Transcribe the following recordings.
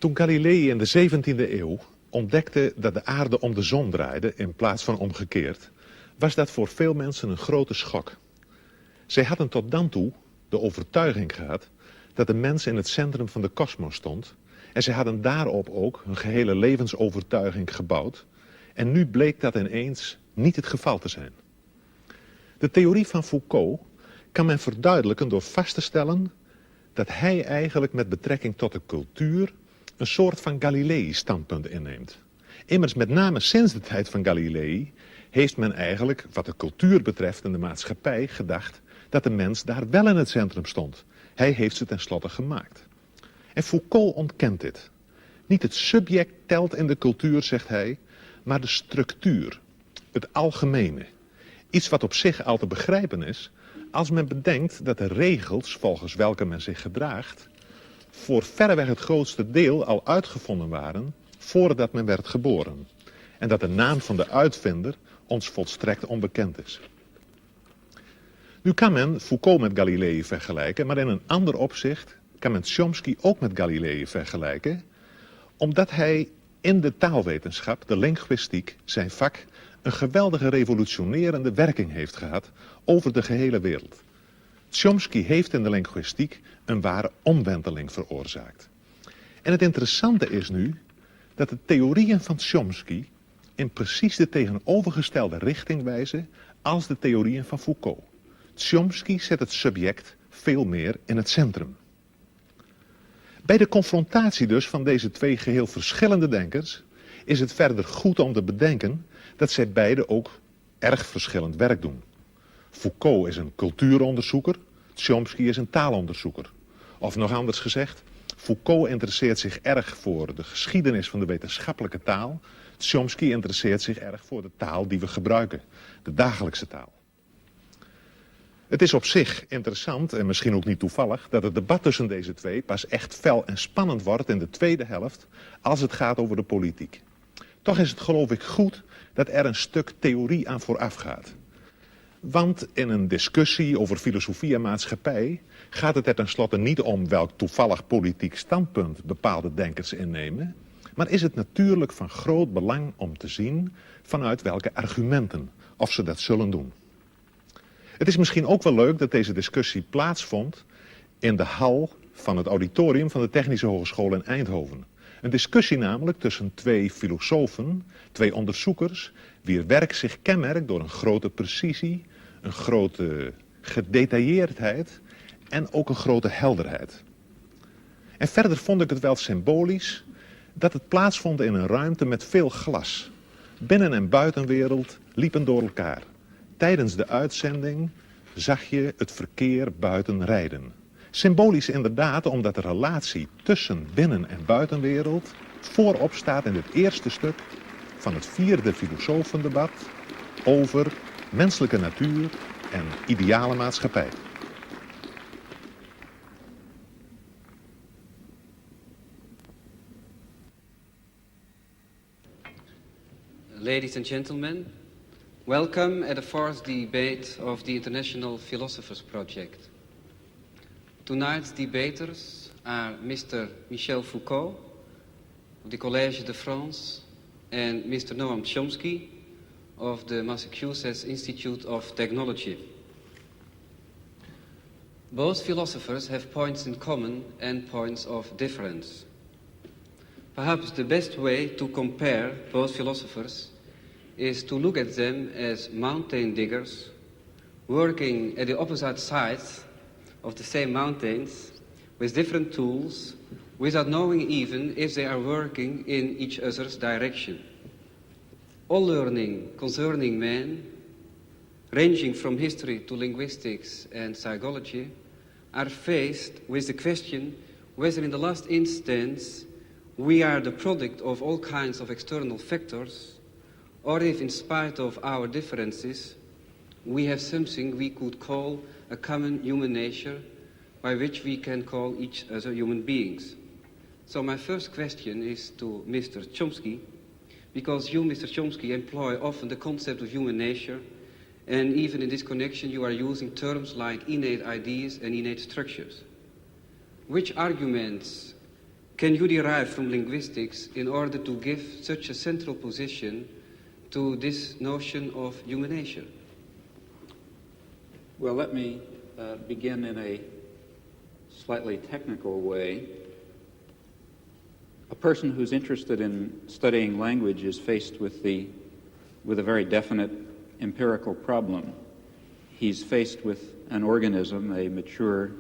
Toen Galilei in de 17e eeuw ontdekte dat de aarde om de zon draaide in plaats van omgekeerd, was dat voor veel mensen een grote schok. Zij hadden tot dan toe de overtuiging gehad dat de mens in het centrum van de kosmos stond en zij hadden daarop ook hun gehele levensovertuiging gebouwd en nu bleek dat ineens niet het geval te zijn. De theorie van Foucault kan men verduidelijken door vast te stellen dat hij eigenlijk met betrekking tot de cultuur een soort van Galilei-standpunt inneemt. Immers met name sinds de tijd van Galilei heeft men eigenlijk, wat de cultuur betreft en de maatschappij, gedacht dat de mens daar wel in het centrum stond. Hij heeft ze tenslotte gemaakt. En Foucault ontkent dit. Niet het subject telt in de cultuur, zegt hij, maar de structuur, het algemene. Iets wat op zich al te begrijpen is, als men bedenkt dat de regels volgens welke men zich gedraagt voor verreweg het grootste deel al uitgevonden waren voordat men werd geboren. En dat de naam van de uitvinder ons volstrekt onbekend is. Nu kan men Foucault met Galilei vergelijken, maar in een ander opzicht kan men Chomsky ook met Galilei vergelijken, omdat hij in de taalwetenschap, de linguïstiek, zijn vak, een geweldige revolutionerende werking heeft gehad over de gehele wereld. Chomsky heeft in de linguïstiek een ware omwenteling veroorzaakt. En het interessante is nu dat de theorieën van Chomsky in precies de tegenovergestelde richting wijzen als de theorieën van Foucault. Chomsky zet het subject veel meer in het centrum. Bij de confrontatie dus van deze twee geheel verschillende denkers is het verder goed om te bedenken dat zij beide ook erg verschillend werk doen. Foucault is een cultuuronderzoeker, Chomsky is een taalonderzoeker. Of nog anders gezegd, Foucault interesseert zich erg voor de geschiedenis van de wetenschappelijke taal. Chomsky interesseert zich erg voor de taal die we gebruiken, de dagelijkse taal. Het is op zich interessant, en misschien ook niet toevallig, dat het debat tussen deze twee pas echt fel en spannend wordt in de tweede helft als het gaat over de politiek. Toch is het geloof ik goed dat er een stuk theorie aan vooraf gaat. Want in een discussie over filosofie en maatschappij gaat het er tenslotte niet om welk toevallig politiek standpunt bepaalde denkers innemen, maar is het natuurlijk van groot belang om te zien vanuit welke argumenten, of ze dat zullen doen. Het is misschien ook wel leuk dat deze discussie plaatsvond in de hal van het auditorium van de Technische Hogeschool in Eindhoven. Een discussie namelijk tussen twee filosofen, twee onderzoekers, wier werk zich kenmerkt door een grote precisie, een grote gedetailleerdheid en ook een grote helderheid. En verder vond ik het wel symbolisch dat het plaatsvond in een ruimte met veel glas. Binnen- en buitenwereld liepen door elkaar. Tijdens de uitzending zag je het verkeer buiten rijden. Symbolisch inderdaad omdat de relatie tussen binnen- en buitenwereld voorop staat in het eerste stuk van het 4e filosofendebat over menselijke natuur en ideale maatschappij. Ladies and gentlemen, welcome at the 4th debate of the International Philosophers Project. Tonight's debaters are Mr. Michel Foucault of the Collège de France and Mr. Noam Chomsky of the Massachusetts Institute of Technology. Both philosophers have points in common and points of difference. Perhaps the best way to compare both philosophers is to look at them as mountain diggers working at the opposite sides of the same mountains with different tools without knowing even if they are working in each other's direction. All learning concerning man, ranging from history to linguistics and psychology, are faced with the question whether in the last instance we are the product of all kinds of external factors, or if in spite of our differences we have something we could call a common human nature by which we can call each other human beings. So my first question is to Mr. Chomsky, because you, Mr. Chomsky, employ often the concept of human nature, and even in this connection you are using terms like innate ideas and innate structures. Which arguments can you derive from linguistics in order to give such a central position to this notion of human nature? Well, let me begin in a slightly technical way. A person who's interested in studying language is faced with a very definite empirical problem. He's faced with an organism, a mature,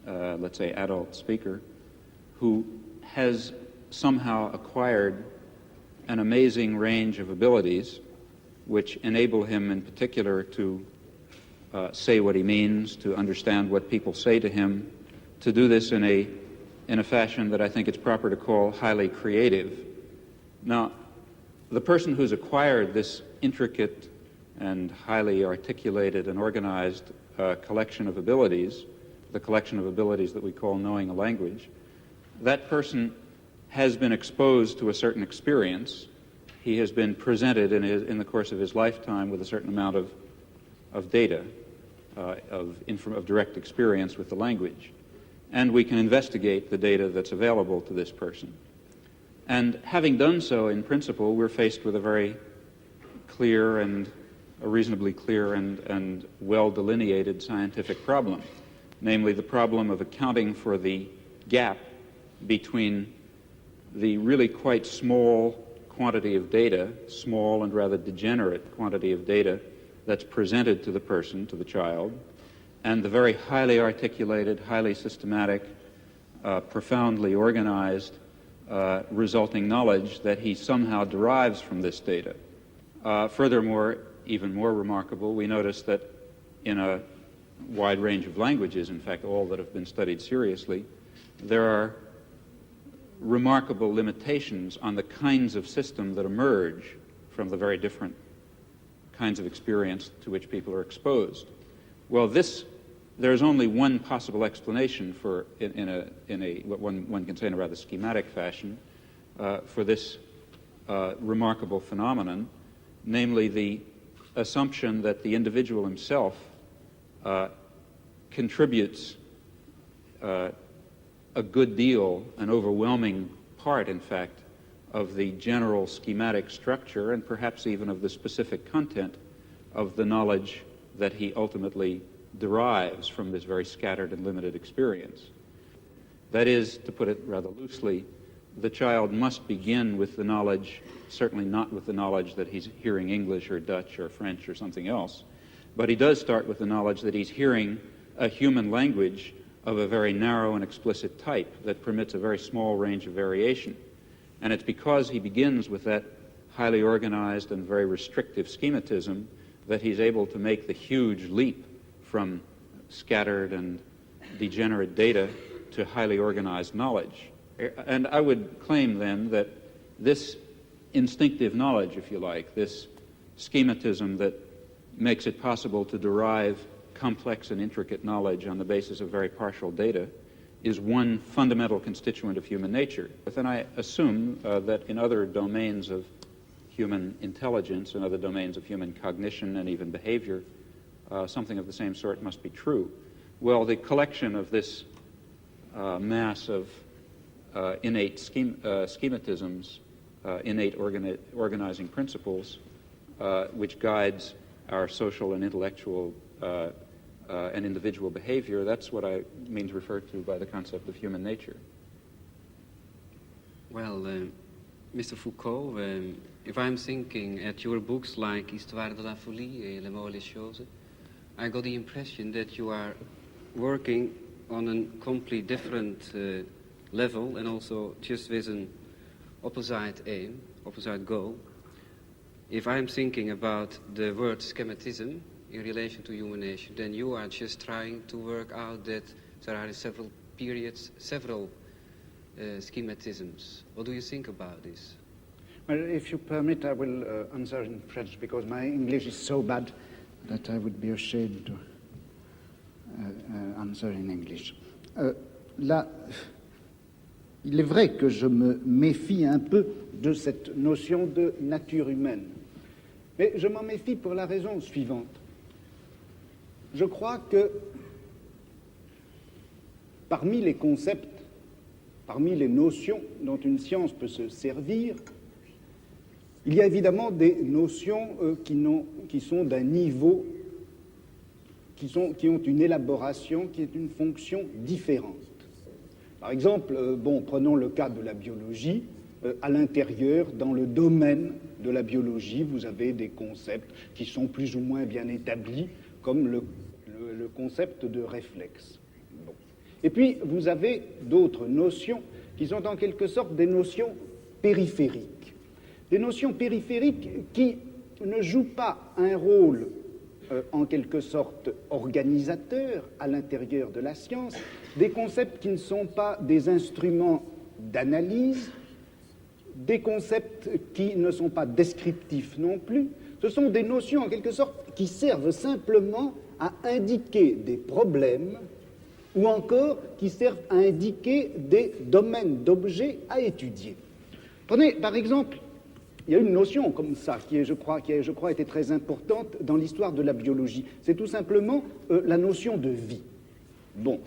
let's say adult speaker, who has somehow acquired an amazing range of abilities which enable him in particular to say what he means, to understand what people say to him, to do this in a fashion that I think it's proper to call highly creative. Now, the person who's acquired this intricate and highly articulated and organized collection of abilities, the collection of abilities that we call knowing a language, that person has been exposed to a certain experience. He has been presented in the course of his lifetime with a certain amount of data, of direct experience with the language. And we can investigate the data that's available to this person. And having done so, in principle, we're faced with a very clear and a reasonably clear and well-delineated scientific problem, namely the problem of accounting for the gap between the really quite small quantity of data, small and rather degenerate quantity of data that's presented to the person, to the child, and the very highly articulated, highly systematic, profoundly organized, resulting knowledge that he somehow derives from this data. Furthermore, even more remarkable, we notice that in a wide range of languages, in fact all that have been studied seriously, there are remarkable limitations on the kinds of system that emerge from the very different kinds of experience to which people are exposed. Well, there's only one possible explanation for, what one can say in a rather schematic fashion, for this remarkable phenomenon, namely the assumption that the individual himself contributes a good deal, an overwhelming part, in fact, of the general schematic structure and perhaps even of the specific content of the knowledge that he ultimately derives from this very scattered and limited experience. That is, to put it rather loosely, the child must begin with the knowledge, certainly not with the knowledge that he's hearing English or Dutch or French or something else, but he does start with the knowledge that he's hearing a human language of a very narrow and explicit type that permits a very small range of variation. And it's because he begins with that highly organized and very restrictive schematism that he's able to make the huge leap from scattered and degenerate data to highly organized knowledge. And I would claim then that this instinctive knowledge, if you like, this schematism that makes it possible to derive complex and intricate knowledge on the basis of very partial data, is one fundamental constituent of human nature. But then I assume that in other domains of human intelligence and other domains of human cognition and even behavior, something of the same sort must be true. Well, the collection of this mass of innate schematisms, innate organizing principles, which guides our social and intellectual and individual behavior, that's what I mean to refer to by the concept of human nature. Well, Mr. Foucault, if I'm thinking at your books like Histoire de la folie et Les mots et les choses, I got the impression that you are working on a completely different level and also just with an opposite aim, opposite goal. If I'm thinking about the word schematism in relation to human nature, then you are just trying to work out that there are several periods, several schematisms. What do you think about this? Well, if you permit, I will answer in French because my English is so bad that I would be ashamed to answer in English. Là, il est vrai que je me méfie un peu de cette notion de nature humaine. Mais je m'en méfie pour la raison suivante. Je crois que parmi les concepts parmi les notions dont une science peut se servir, il y a évidemment des notions qui sont d'un niveau, qui ont une élaboration, qui est une fonction différente. Par exemple, prenons le cas de la biologie. À l'intérieur, dans le domaine de la biologie, vous avez des concepts qui sont plus ou moins bien établis, comme le concept de réflexe. Bon. Et puis, vous avez d'autres notions qui sont en quelque sorte des notions périphériques. Des notions périphériques qui ne jouent pas un rôle en quelque sorte organisateur à l'intérieur de la science, des concepts qui ne sont pas des instruments d'analyse, des concepts qui ne sont pas descriptifs non plus. Ce sont des notions en quelque sorte qui servent simplement à indiquer des problèmes ou encore qui servent à indiquer des domaines d'objets à étudier. Prenez par exemple, il y a une notion comme ça qui, je crois, été très importante dans l'histoire de la biologie. C'est tout simplement la notion de vie. Bon,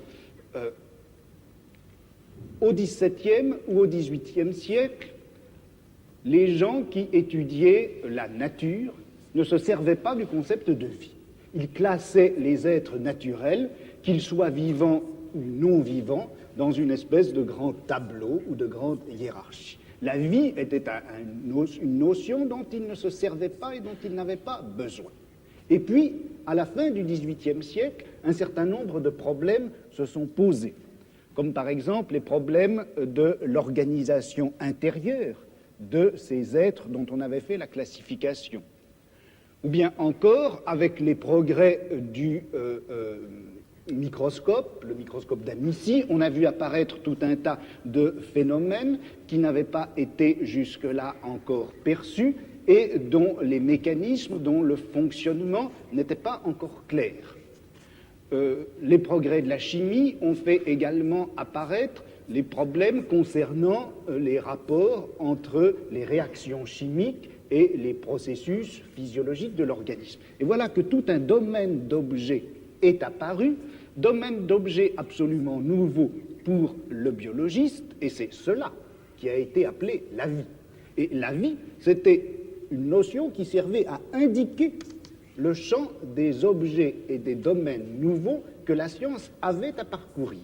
au XVIIe ou au XVIIIe siècle, les gens qui étudiaient la nature ne se servaient pas du concept de vie. Ils classaient les êtres naturels, qu'ils soient vivants ou non vivants, dans une espèce de grand tableau ou de grande hiérarchie. La vie était une notion dont ils ne se servaient pas et dont ils n'avaient pas besoin. Et puis, à la fin du XVIIIe siècle, un certain nombre de problèmes se sont posés, comme par exemple les problèmes de l'organisation intérieure de ces êtres dont on avait fait la classification. Ou bien encore, avec les progrès du microscope, le microscope d'Amici, on a vu apparaître tout un tas de phénomènes qui n'avaient pas été jusque-là encore perçus et dont les mécanismes, dont le fonctionnement n'était pas encore clair. Les progrès de la chimie ont fait également apparaître les problèmes concernant les rapports entre les réactions chimiques et les processus physiologiques de l'organisme. Et voilà que tout un domaine d'objets est apparu, domaine d'objets absolument nouveau pour le biologiste, et c'est cela qui a été appelé la vie. Et la vie, c'était une notion qui servait à indiquer le champ des objets et des domaines nouveaux que la science avait à parcourir.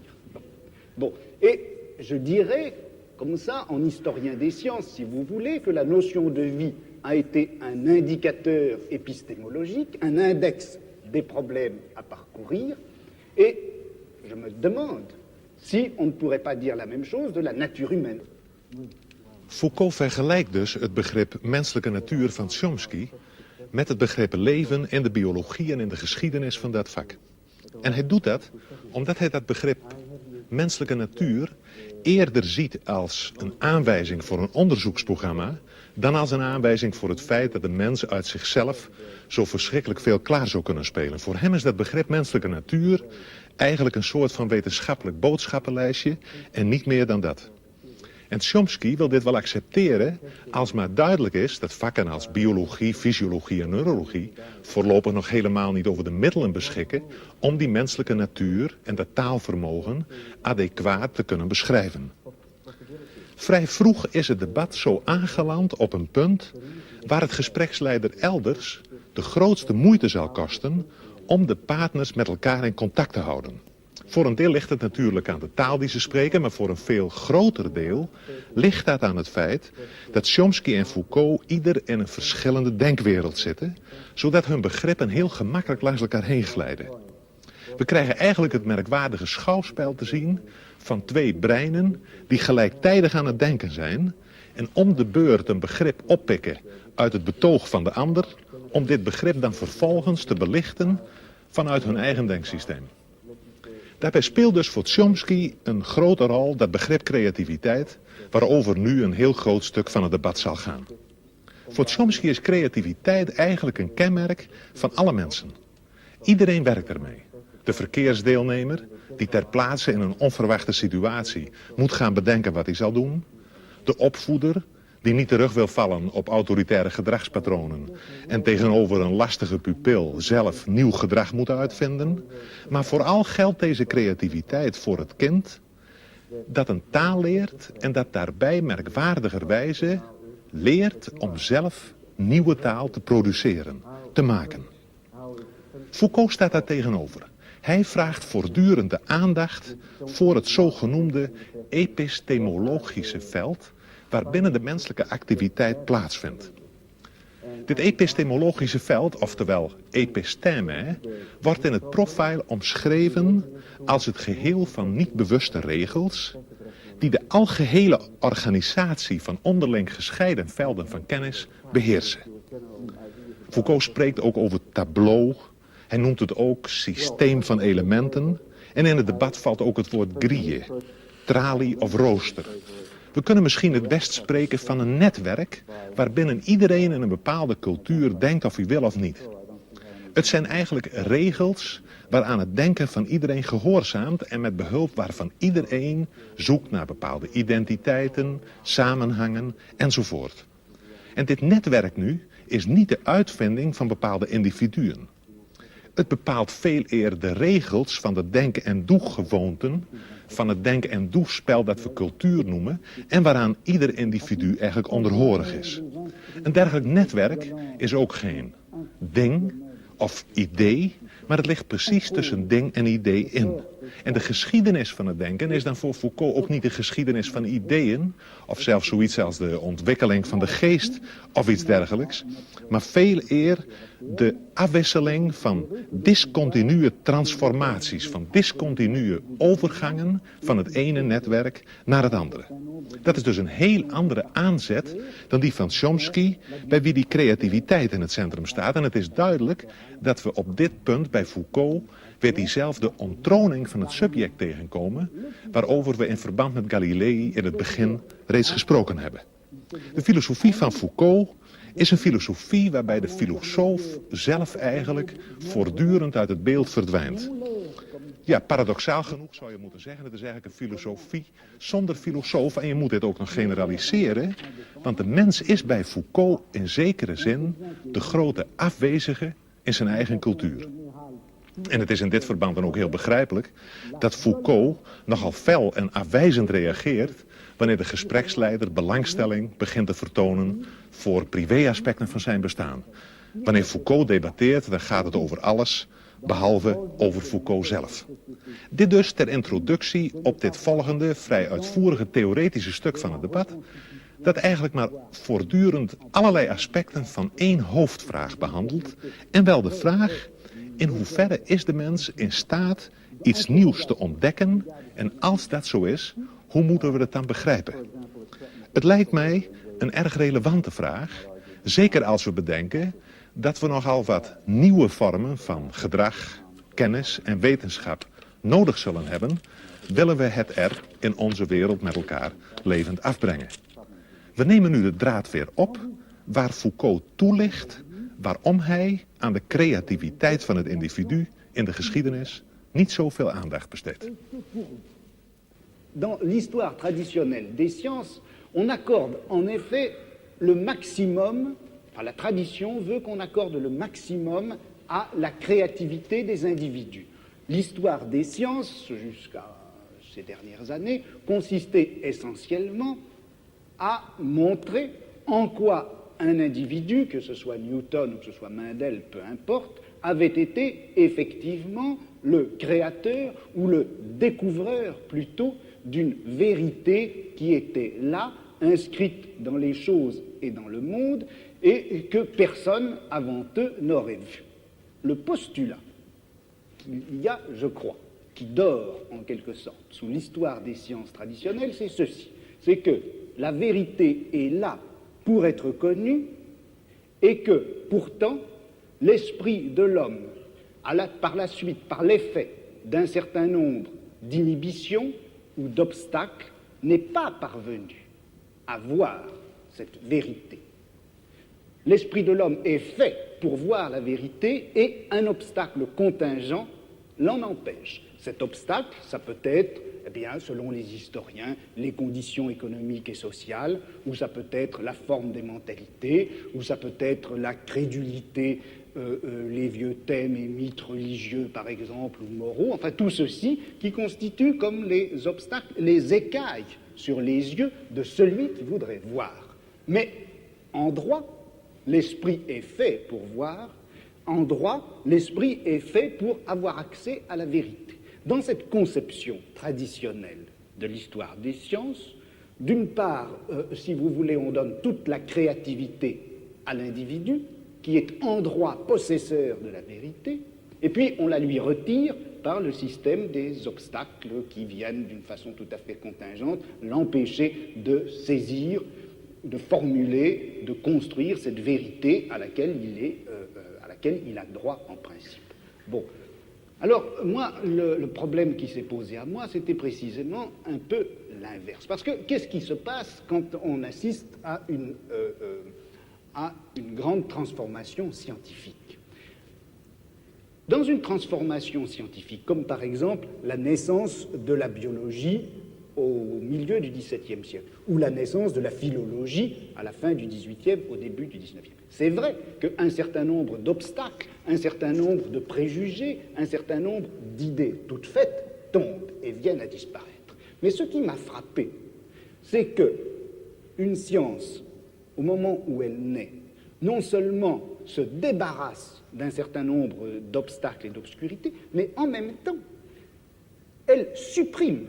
Bon, et je dirais, comme ça, en historien des sciences, si vous voulez, que la notion de vie a été un indicateur épistémologique, un index des problèmes à parcourir, et je me demande si on ne pourrait pas dire la même chose de la nature humaine. Foucault vergelijkt dus het begrip menselijke natuur van Chomsky met het begrip leven in de biologie en in de geschiedenis van dat vak. En hij doet dat omdat hij dat begrip menselijke natuur eerder ziet als een aanwijzing voor een onderzoeksprogramma dan als een aanwijzing voor het feit dat de mens uit zichzelf zo verschrikkelijk veel klaar zou kunnen spelen. Voor hem is dat begrip menselijke natuur eigenlijk een soort van wetenschappelijk boodschappenlijstje en niet meer dan dat. En Chomsky wil dit wel accepteren als maar duidelijk is dat vakken als biologie, fysiologie en neurologie voorlopig nog helemaal niet over de middelen beschikken om die menselijke natuur en dat taalvermogen adequaat te kunnen beschrijven. Vrij vroeg is het debat zo aangeland op een punt waar het gespreksleider elders de grootste moeite zal kosten om de partners met elkaar in contact te houden. Voor een deel ligt het natuurlijk aan de taal die ze spreken, maar voor een veel groter deel ligt dat aan het feit dat Chomsky en Foucault ieder in een verschillende denkwereld zitten, zodat hun begrippen heel gemakkelijk langs elkaar heen glijden. We krijgen eigenlijk het merkwaardige schouwspel te zien van twee breinen die gelijktijdig aan het denken zijn en om de beurt een begrip oppikken uit het betoog van de ander, om dit begrip dan vervolgens te belichten vanuit hun eigen denksysteem. Daarbij speelt dus voor Chomsky een grote rol dat begrip creativiteit, waarover nu een heel groot stuk van het debat zal gaan. Voor Chomsky is creativiteit eigenlijk een kenmerk van alle mensen. Iedereen werkt ermee. De verkeersdeelnemer, die ter plaatse in een onverwachte situatie moet gaan bedenken wat hij zal doen. De opvoeder, die niet terug wil vallen op autoritaire gedragspatronen en tegenover een lastige pupil zelf nieuw gedrag moet uitvinden. Maar vooral geldt deze creativiteit voor het kind dat een taal leert en dat daarbij merkwaardigerwijze leert om zelf nieuwe taal te produceren, te maken. Foucault staat daar tegenover. Hij vraagt voortdurend de aandacht voor het zogenoemde epistemologische veld waarbinnen de menselijke activiteit plaatsvindt. Dit epistemologische veld, oftewel episteme, wordt in het profiel omschreven als het geheel van niet bewuste regels die de algehele organisatie van onderling gescheiden velden van kennis beheersen. Foucault spreekt ook over tableau, hij noemt het ook systeem van elementen en in het debat valt ook het woord grille, tralie of rooster. We kunnen misschien het best spreken van een netwerk waarbinnen iedereen in een bepaalde cultuur denkt of hij wil of niet. Het zijn eigenlijk regels waaraan het denken van iedereen gehoorzaamt en met behulp waarvan iedereen zoekt naar bepaalde identiteiten, samenhangen enzovoort. En dit netwerk nu is niet de uitvinding van bepaalde individuen. Het bepaalt veel eer de regels van de denken- en doegewoonten, van het denken- en doespel dat we cultuur noemen en waaraan ieder individu eigenlijk onderhorig is. Een dergelijk netwerk is ook geen ding of idee, maar het ligt precies tussen ding en idee in. En de geschiedenis van het denken is dan voor Foucault ook niet de geschiedenis van ideeën, of zelfs zoiets als de ontwikkeling van de geest of iets dergelijks, maar veel eer de afwisseling van discontinue transformaties, van discontinue overgangen van het ene netwerk naar het andere. Dat is dus een heel andere aanzet dan die van Chomsky, bij wie die creativiteit in het centrum staat. En het is duidelijk dat we op dit punt bij Foucault weer diezelfde onttroning van het subject tegenkomen, waarover we in verband met Galilei in het begin reeds gesproken hebben. De filosofie van Foucault is een filosofie waarbij de filosoof zelf eigenlijk voortdurend uit het beeld verdwijnt. Ja, paradoxaal genoeg zou je moeten zeggen, het is eigenlijk een filosofie zonder filosoof. En je moet dit ook nog generaliseren, want de mens is bij Foucault in zekere zin de grote afwezige in zijn eigen cultuur. En het is in dit verband dan ook heel begrijpelijk dat Foucault nogal fel en afwijzend reageert wanneer de gespreksleider belangstelling begint te vertonen voor privéaspecten van zijn bestaan. Wanneer Foucault debatteert, dan gaat het over alles, behalve over Foucault zelf. Dit dus ter introductie op dit volgende, vrij uitvoerige theoretische stuk van het debat, dat eigenlijk maar voortdurend allerlei aspecten van één hoofdvraag behandelt, en wel de vraag: in hoeverre is de mens in staat iets nieuws te ontdekken? En als dat zo is, hoe moeten we dat dan begrijpen? Het lijkt mij een erg relevante vraag, zeker als we bedenken dat we nogal wat nieuwe vormen van gedrag, kennis en wetenschap nodig zullen hebben, willen we het er in onze wereld met elkaar levend afbrengen. We nemen nu de draad weer op waar Foucault toelicht waarom hij aan de creativiteit van het individu in de geschiedenis niet zoveel aandacht besteedt. Dans l'histoire traditionnelle des sciences, on accorde en effet le maximum, enfin la tradition veut qu'on accorde le maximum à la créativité des individus. L'histoire des sciences, jusqu'à ces dernières années, consistait essentiellement à montrer en quoi un individu, que ce soit Newton ou que ce soit Mendel, peu importe, avait été effectivement le créateur ou le découvreur plutôt d'une vérité qui était là, inscrite dans les choses et dans le monde, et que personne avant eux n'aurait vu. Le postulat qu'il y a, je crois, qui dort en quelque sorte sous l'histoire des sciences traditionnelles, c'est ceci, c'est que la vérité est là pour être connue et que pourtant l'esprit de l'homme, par la suite, par l'effet d'un certain nombre d'inhibitions ou d'obstacles, n'est pas parvenu à voir cette vérité. L'esprit de l'homme est fait pour voir la vérité et un obstacle contingent l'en empêche. Cet obstacle, ça peut être, eh bien, selon les historiens, les conditions économiques et sociales, ou ça peut être la forme des mentalités, ou ça peut être la crédulité les vieux thèmes et mythes religieux, par exemple, ou moraux, enfin tout ceci qui constitue comme les obstacles, les écailles sur les yeux de celui qui voudrait voir. Mais en droit, l'esprit est fait pour voir, en droit, l'esprit est fait pour avoir accès à la vérité. Dans cette conception traditionnelle de l'histoire des sciences, d'une part, si vous voulez, on donne toute la créativité à l'individu, qui est en droit possesseur de la vérité, et puis on la lui retire par le système des obstacles qui viennent d'une façon tout à fait contingente l'empêcher de saisir, de formuler, de construire cette vérité à laquelle il a droit en principe. Bon. Alors, moi, le problème qui s'est posé à moi, c'était précisément un peu l'inverse. Parce que qu'est-ce qui se passe quand on assiste à une grande transformation scientifique? Dans une transformation scientifique, comme par exemple la naissance de la biologie au milieu du XVIIe siècle, ou la naissance de la philologie à la fin du XVIIIe, au début du XIXe. C'est vrai qu'un certain nombre d'obstacles, un certain nombre de préjugés, un certain nombre d'idées toutes faites tombent et viennent à disparaître. Mais ce qui m'a frappé, c'est que une science, au moment où elle naît, non seulement se débarrasse d'un certain nombre d'obstacles et d'obscurités, mais en même temps, elle supprime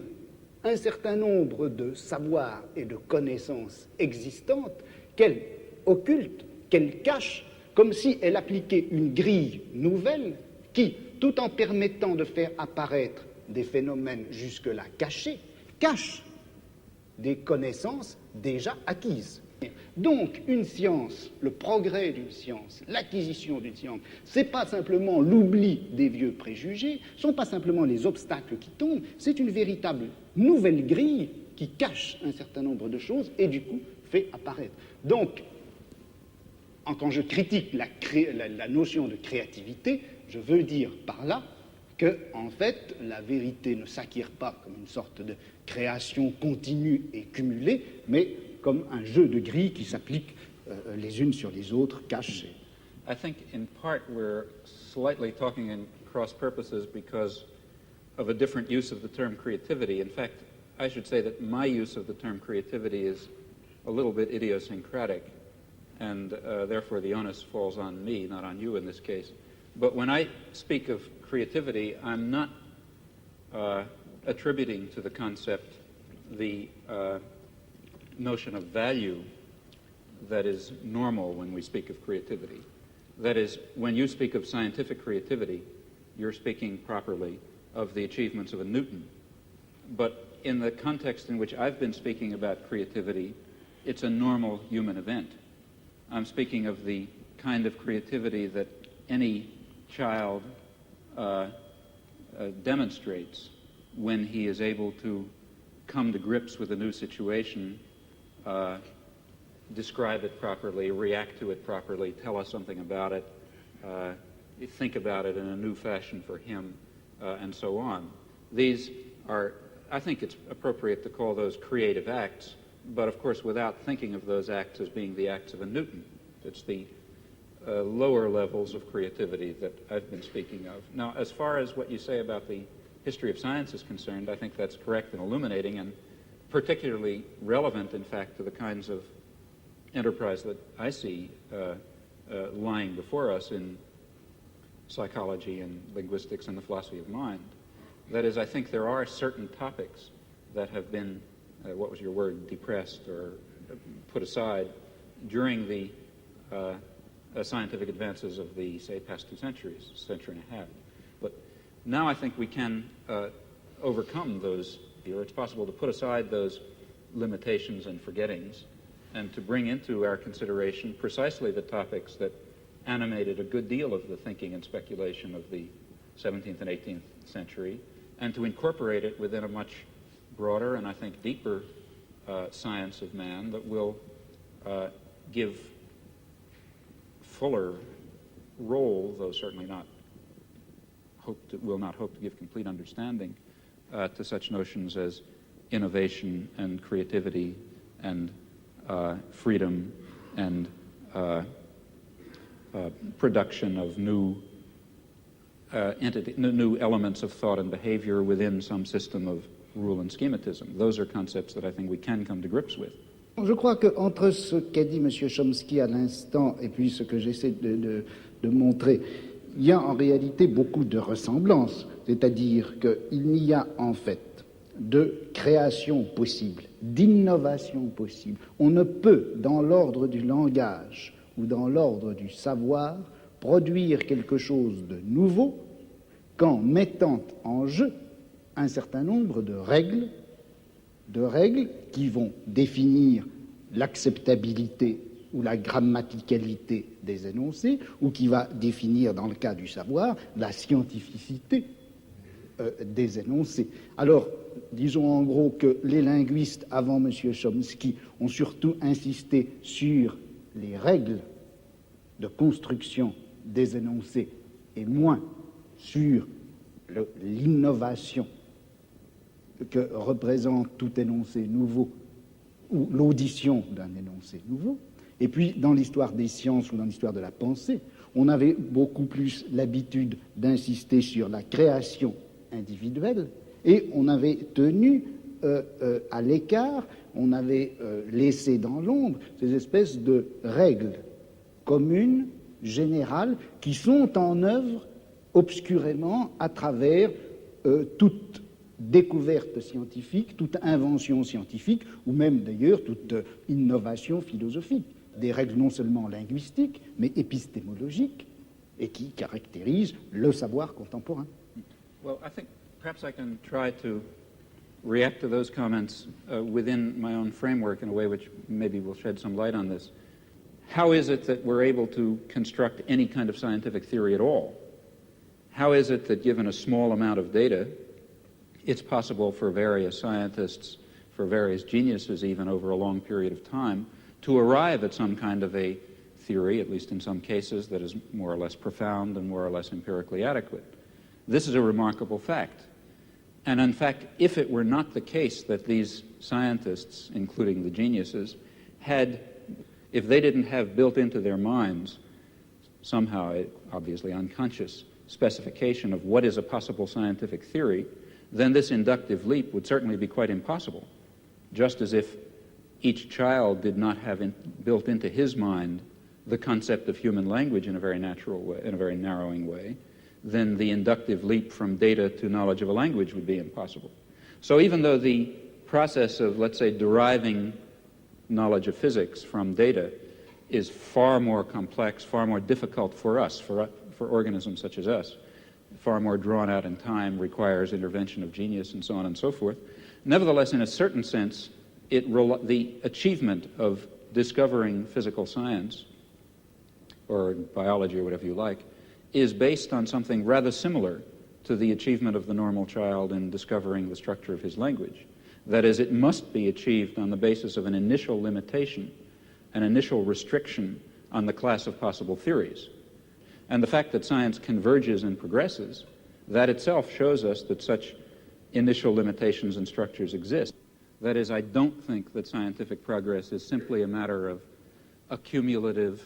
un certain nombre de savoirs et de connaissances existantes qu'elle occulte, qu'elle cache, comme si elle appliquait une grille nouvelle qui, tout en permettant de faire apparaître des phénomènes jusque-là cachés, cache des connaissances déjà acquises. Donc, une science, le progrès d'une science, l'acquisition d'une science, ce n'est pas simplement l'oubli des vieux préjugés, ce ne sont pas simplement les obstacles qui tombent, c'est une véritable nouvelle grille qui cache un certain nombre de choses et du coup fait apparaître. Donc, quand je critique la notion de créativité, je veux dire par là que, en fait, la vérité ne s'acquiert pas comme une sorte de création continue et cumulée, mais comme un jeu de grilles qui s'appliquent les unes sur les autres, cachées. I think in part we're slightly talking in cross purposes because of a different use of the term creativity. In fact, I should say that my use of the term creativity is a little bit idiosyncratic, and therefore the onus falls on me, not on you in this case. But when I speak of creativity, I'm not attributing to the concept the notion of value that is normal when we speak of creativity. That is, when you speak of scientific creativity, you're speaking properly of the achievements of a Newton. But in the context in which I've been speaking about creativity, it's a normal human event. I'm speaking of the kind of creativity that any child demonstrates when he is able to come to grips with a new situation, describe it properly, react to it properly, tell us something about it, think about it in a new fashion for him, and so on. These are, I think it's appropriate to call those creative acts, but of course without thinking of those acts as being the acts of a Newton. It's the lower levels of creativity that I've been speaking of. Now, as far as what you say about the history of science is concerned, I think that's correct and illuminating, and particularly relevant, in fact, to the kinds of enterprise that I see lying before us in psychology and linguistics and the philosophy of mind. That is, I think there are certain topics that have been, what was your word, depressed or put aside during the scientific advances of the, say, past 2 centuries, century and a half. But now I think we can overcome those, or it's possible to put aside those limitations and forgettings and to bring into our consideration precisely the topics that animated a good deal of the thinking and speculation of the 17th and 18th century, and to incorporate it within a much broader and I think deeper science of man that will give fuller role, though certainly not will not hope to give complete understanding to such notions as innovation and creativity and freedom and production of new new elements of thought and behavior within some system of rule and schematism. Those are concepts that I think we can come to grips with. Je crois qu'entre ce qu'a dit M. Chomsky à l'instant et puis ce que j'essaie de montrer, il y a en réalité beaucoup de ressemblances. C'est-à-dire qu'il n'y a en fait de création possible, d'innovation possible. On ne peut, dans l'ordre du langage ou dans l'ordre du savoir, produire quelque chose de nouveau qu'en mettant en jeu un certain nombre de règles qui vont définir l'acceptabilité ou la grammaticalité des énoncés, ou qui va définir, dans le cas du savoir, la scientificité des énoncés. Alors, disons en gros que les linguistes avant M. Chomsky ont surtout insisté sur les règles de construction des énoncés et moins sur l'innovation que représente tout énoncé nouveau ou l'audition d'un énoncé nouveau. Et puis, dans l'histoire des sciences ou dans l'histoire de la pensée, on avait beaucoup plus l'habitude d'insister sur la création individuelle et on avait tenu à l'écart, on avait laissé dans l'ombre ces espèces de règles communes, générales, qui sont en œuvre obscurément à travers toute découverte scientifique, toute invention scientifique, ou même d'ailleurs toute innovation philosophique. Des règles non seulement linguistiques, mais épistémologiques, et qui caractérisent le savoir contemporain. Well, I think perhaps I can try to react to those comments within my own framework in a way which maybe will shed some light on this. How is it that we're able to construct any kind of scientific theory at all? How is it that given a small amount of data, it's possible for various scientists, for various geniuses even over a long period of time, to arrive at some kind of a theory, at least in some cases, that is more or less profound and more or less empirically adequate? This is a remarkable fact. And in fact, if it were not the case that these scientists, including the geniuses, if they didn't have built into their minds somehow, obviously unconscious, specification of what is a possible scientific theory, then this inductive leap would certainly be quite impossible. Just as if each child did not have built into his mind the concept of human language in a very natural way, in a very narrowing way, then the inductive leap from data to knowledge of a language would be impossible. So even though the process of, let's say, deriving knowledge of physics from data is far more complex, far more difficult for us, for organisms such as us, far more drawn out in time, requires intervention of genius and so on and so forth, nevertheless, in a certain sense, the achievement of discovering physical science, or biology or whatever you like, is based on something rather similar to the achievement of the normal child in discovering the structure of his language. That is, it must be achieved on the basis of an initial limitation, an initial restriction on the class of possible theories. And the fact that science converges and progresses, that itself shows us that such initial limitations and structures exist. That is, I don't think that scientific progress is simply a matter of accumulative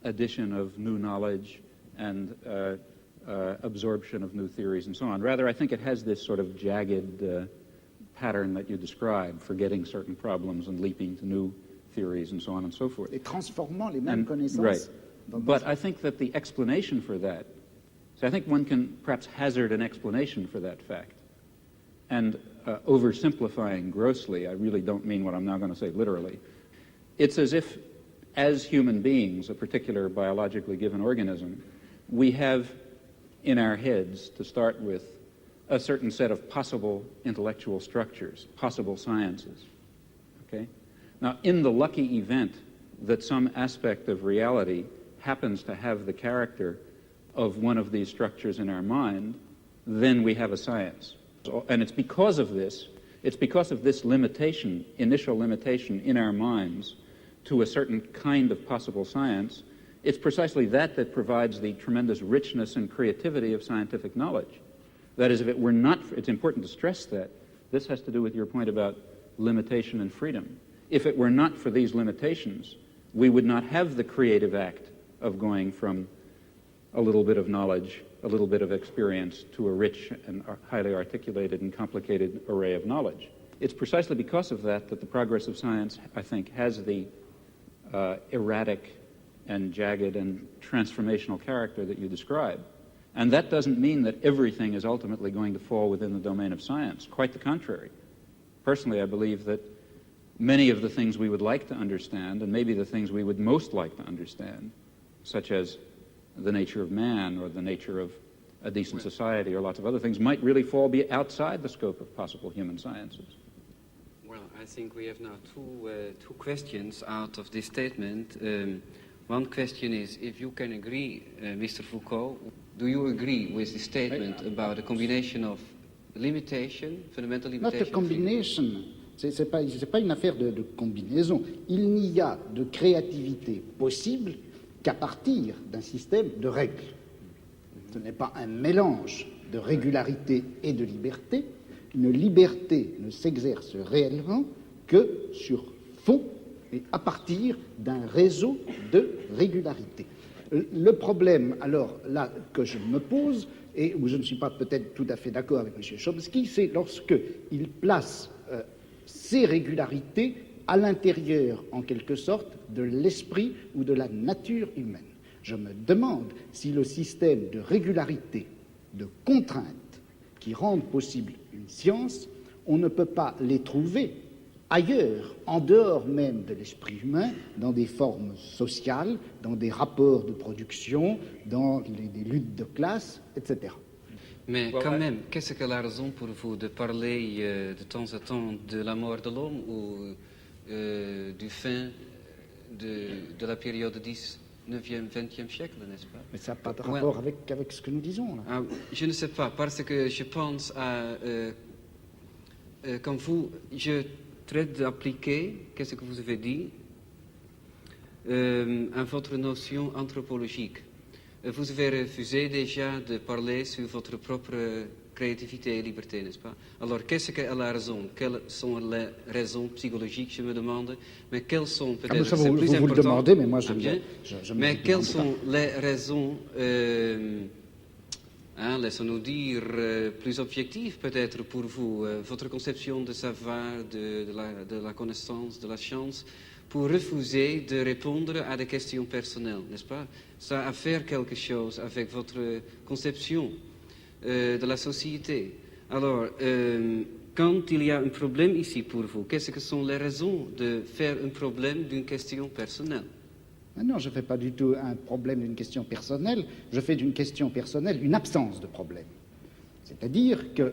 addition of new knowledge and absorption of new theories and so on. Rather, I think it has this sort of jagged pattern that you described, forgetting certain problems and leaping to new theories and so on and so forth. Et transformant les mêmes connaissances. Right. But I think that the explanation for that, so I think one can perhaps hazard an explanation for that fact. And oversimplifying grossly, I really don't mean what I'm now going to say literally. It's as if, as human beings, a particular biologically given organism, we have in our heads, to start with, a certain set of possible intellectual structures, possible sciences. Okay? Now, in the lucky event that some aspect of reality happens to have the character of one of these structures in our mind, then we have a science. And it's because of this limitation, initial limitation in our minds to a certain kind of possible science, it's precisely that provides the tremendous richness and creativity of scientific knowledge. That is, if it were not, it's important to stress that. This has to do with your point about limitation and freedom. If it were not for these limitations, we would not have the creative act of going from a little bit of knowledge, a little bit of experience, to a rich and highly articulated and complicated array of knowledge. It's precisely because of that that the progress of science, I think, has the erratic and jagged and transformational character that you describe. And that doesn't mean that everything is ultimately going to fall within the domain of science. Quite the contrary. Personally, I believe that many of the things we would like to understand, and maybe the things we would most like to understand, such as the nature of man or the nature of a decent society or lots of other things, might really fall outside the scope of possible human sciences. Well, I think we have now two questions out of this statement. One question is, if you can agree, Mr. Foucault, do you agree with the statement about a combination of limitation, fundamental limitation? Not a combination. C'est pas une affaire de combinaison. Il n'y a de créativité possible qu'à partir d'un système de règles. Ce n'est pas un mélange de régularité et de liberté. Une liberté ne s'exerce réellement que sur fond et à partir d'un réseau de régularité. Le problème, alors là, que je me pose, et où je ne suis pas peut-être tout à fait d'accord avec M. Chomsky, c'est lorsqu'il place ces régularités à l'intérieur, en quelque sorte, de l'esprit ou de la nature humaine. Je me demande si le système de régularité, de contraintes qui rendent possible une science, on ne peut pas les trouver ailleurs, en dehors même de l'esprit humain, dans des formes sociales, dans des rapports de production, dans des luttes de classe, etc. Mais quand même, qu'est-ce que la raison pour vous de parler de temps en temps de la mort de l'homme ou du fin de la période 19e, 20e siècle, n'est-ce pas? Mais ça n'a pas de rapport avec ce que nous disons, là. Ah, je ne sais pas, parce que je pense à... quand je traite d'appliquer, qu'est-ce que vous avez dit, à votre notion anthropologique. Vous avez refusé déjà de parler sur votre propre créativité et liberté, n'est-ce pas? Alors, qu'est-ce qu'elle a raison? Quelles sont les raisons psychologiques, je me demande? Mais quelles sont peut-être... ça, vous le demandez, mais moi, je mais quelles sont les raisons, laissons-nous dire, plus objectives peut-être pour vous, votre conception de savoir, de la connaissance, de la science, pour refuser de répondre à des questions personnelles, n'est-ce pas? Ça a à faire quelque chose avec votre conception de la société. Alors, quand il y a un problème ici pour vous, qu'est-ce que sont les raisons de faire un problème d'une question personnelle? Non, je ne fais pas du tout un problème d'une question personnelle, je fais d'une question personnelle une absence de problème. C'est-à-dire que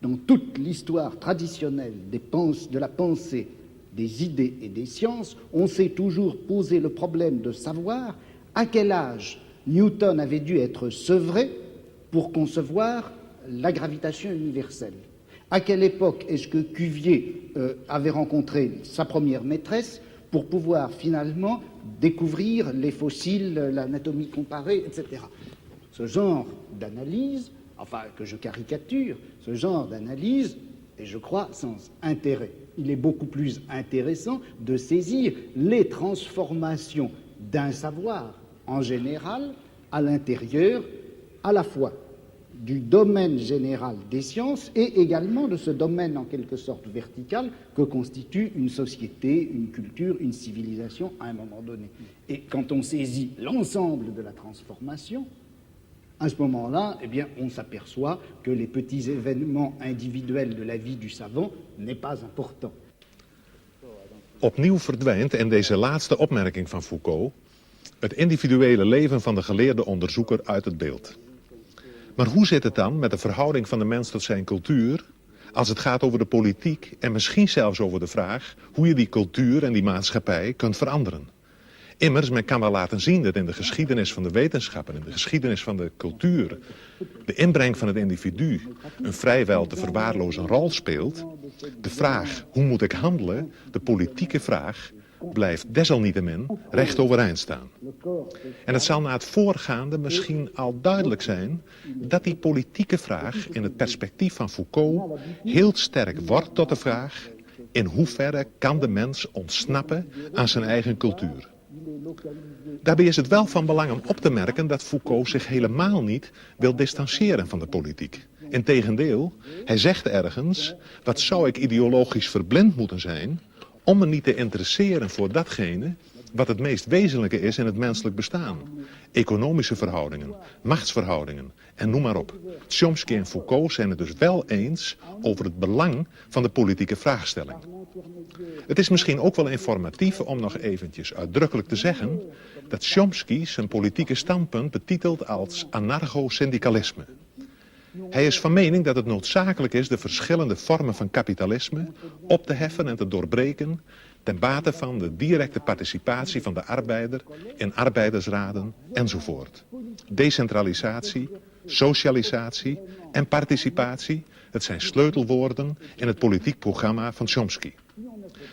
dans toute l'histoire traditionnelle de la pensée, des idées et des sciences, on s'est toujours posé le problème de savoir à quel âge Newton avait dû être sevré pour concevoir la gravitation universelle. À quelle époque est-ce que Cuvier avait rencontré sa première maîtresse pour pouvoir finalement découvrir les fossiles, l'anatomie comparée, etc. Ce genre d'analyse, enfin que je caricature, ce genre d'analyse est, je crois, sans intérêt. Il est beaucoup plus intéressant de saisir les transformations d'un savoir en général à l'intérieur à la fois du domaine général des sciences et également de ce domaine en quelque sorte vertical que constitue une société, une culture, une civilisation à un moment donné. Et quand on saisit l'ensemble de la transformation, à ce moment-là, eh bien, on s'aperçoit que les petits événements individuels de la vie du savant n'est pas important. Opnieuw verdwijnt in deze laatste opmerking van Foucault het individuele leven van de geleerde onderzoeker uit het beeld. Maar hoe zit het dan met de verhouding van de mens tot zijn cultuur als het gaat over de politiek en misschien zelfs over de vraag hoe je die cultuur en die maatschappij kunt veranderen? Immers, men kan wel laten zien dat in de geschiedenis van de wetenschap en in de geschiedenis van de cultuur de inbreng van het individu een vrijwel te verwaarlozen rol speelt. De vraag, hoe moet ik handelen, de politieke vraag, blijft desalniettemin recht overeind staan. En het zal na het voorgaande misschien al duidelijk zijn dat die politieke vraag in het perspectief van Foucault heel sterk wordt tot de vraag: in hoeverre kan de mens ontsnappen aan zijn eigen cultuur? Daarbij is het wel van belang om op te merken dat Foucault zich helemaal niet wil distancieren van de politiek. Integendeel, hij zegt ergens, wat zou ik ideologisch verblind moeten zijn om me niet te interesseren voor datgene wat het meest wezenlijke is in het menselijk bestaan. Economische verhoudingen, machtsverhoudingen en noem maar op. Chomsky en Foucault zijn het dus wel eens over het belang van de politieke vraagstelling. Het is misschien ook wel informatief om nog eventjes uitdrukkelijk te zeggen dat Chomsky zijn politieke standpunt betitelt als anarcho-syndicalisme. Hij is van mening dat het noodzakelijk is de verschillende vormen van kapitalisme op te heffen en te doorbreken ten bate van de directe participatie van de arbeider in arbeidersraden enzovoort. Decentralisatie, socialisatie en participatie, het zijn sleutelwoorden in het politiek programma van Chomsky.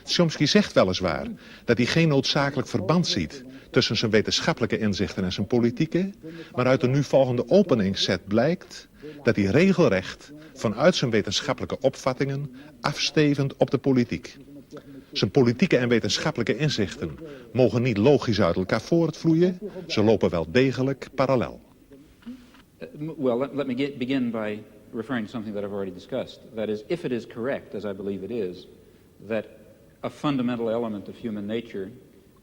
Chomsky zegt weliswaar dat hij geen noodzakelijk verband ziet tussen zijn wetenschappelijke inzichten en zijn politieke, maar uit de nu volgende openingsset blijkt dat hij regelrecht vanuit zijn wetenschappelijke opvattingen afstevend op de politiek. Zijn politieke en wetenschappelijke inzichten mogen niet logisch uit elkaar voortvloeien, ze lopen wel degelijk parallel. Well, let me begin by referring to something that I've already discussed. That is, if it is correct, as I believe it is, that a fundamental element of human nature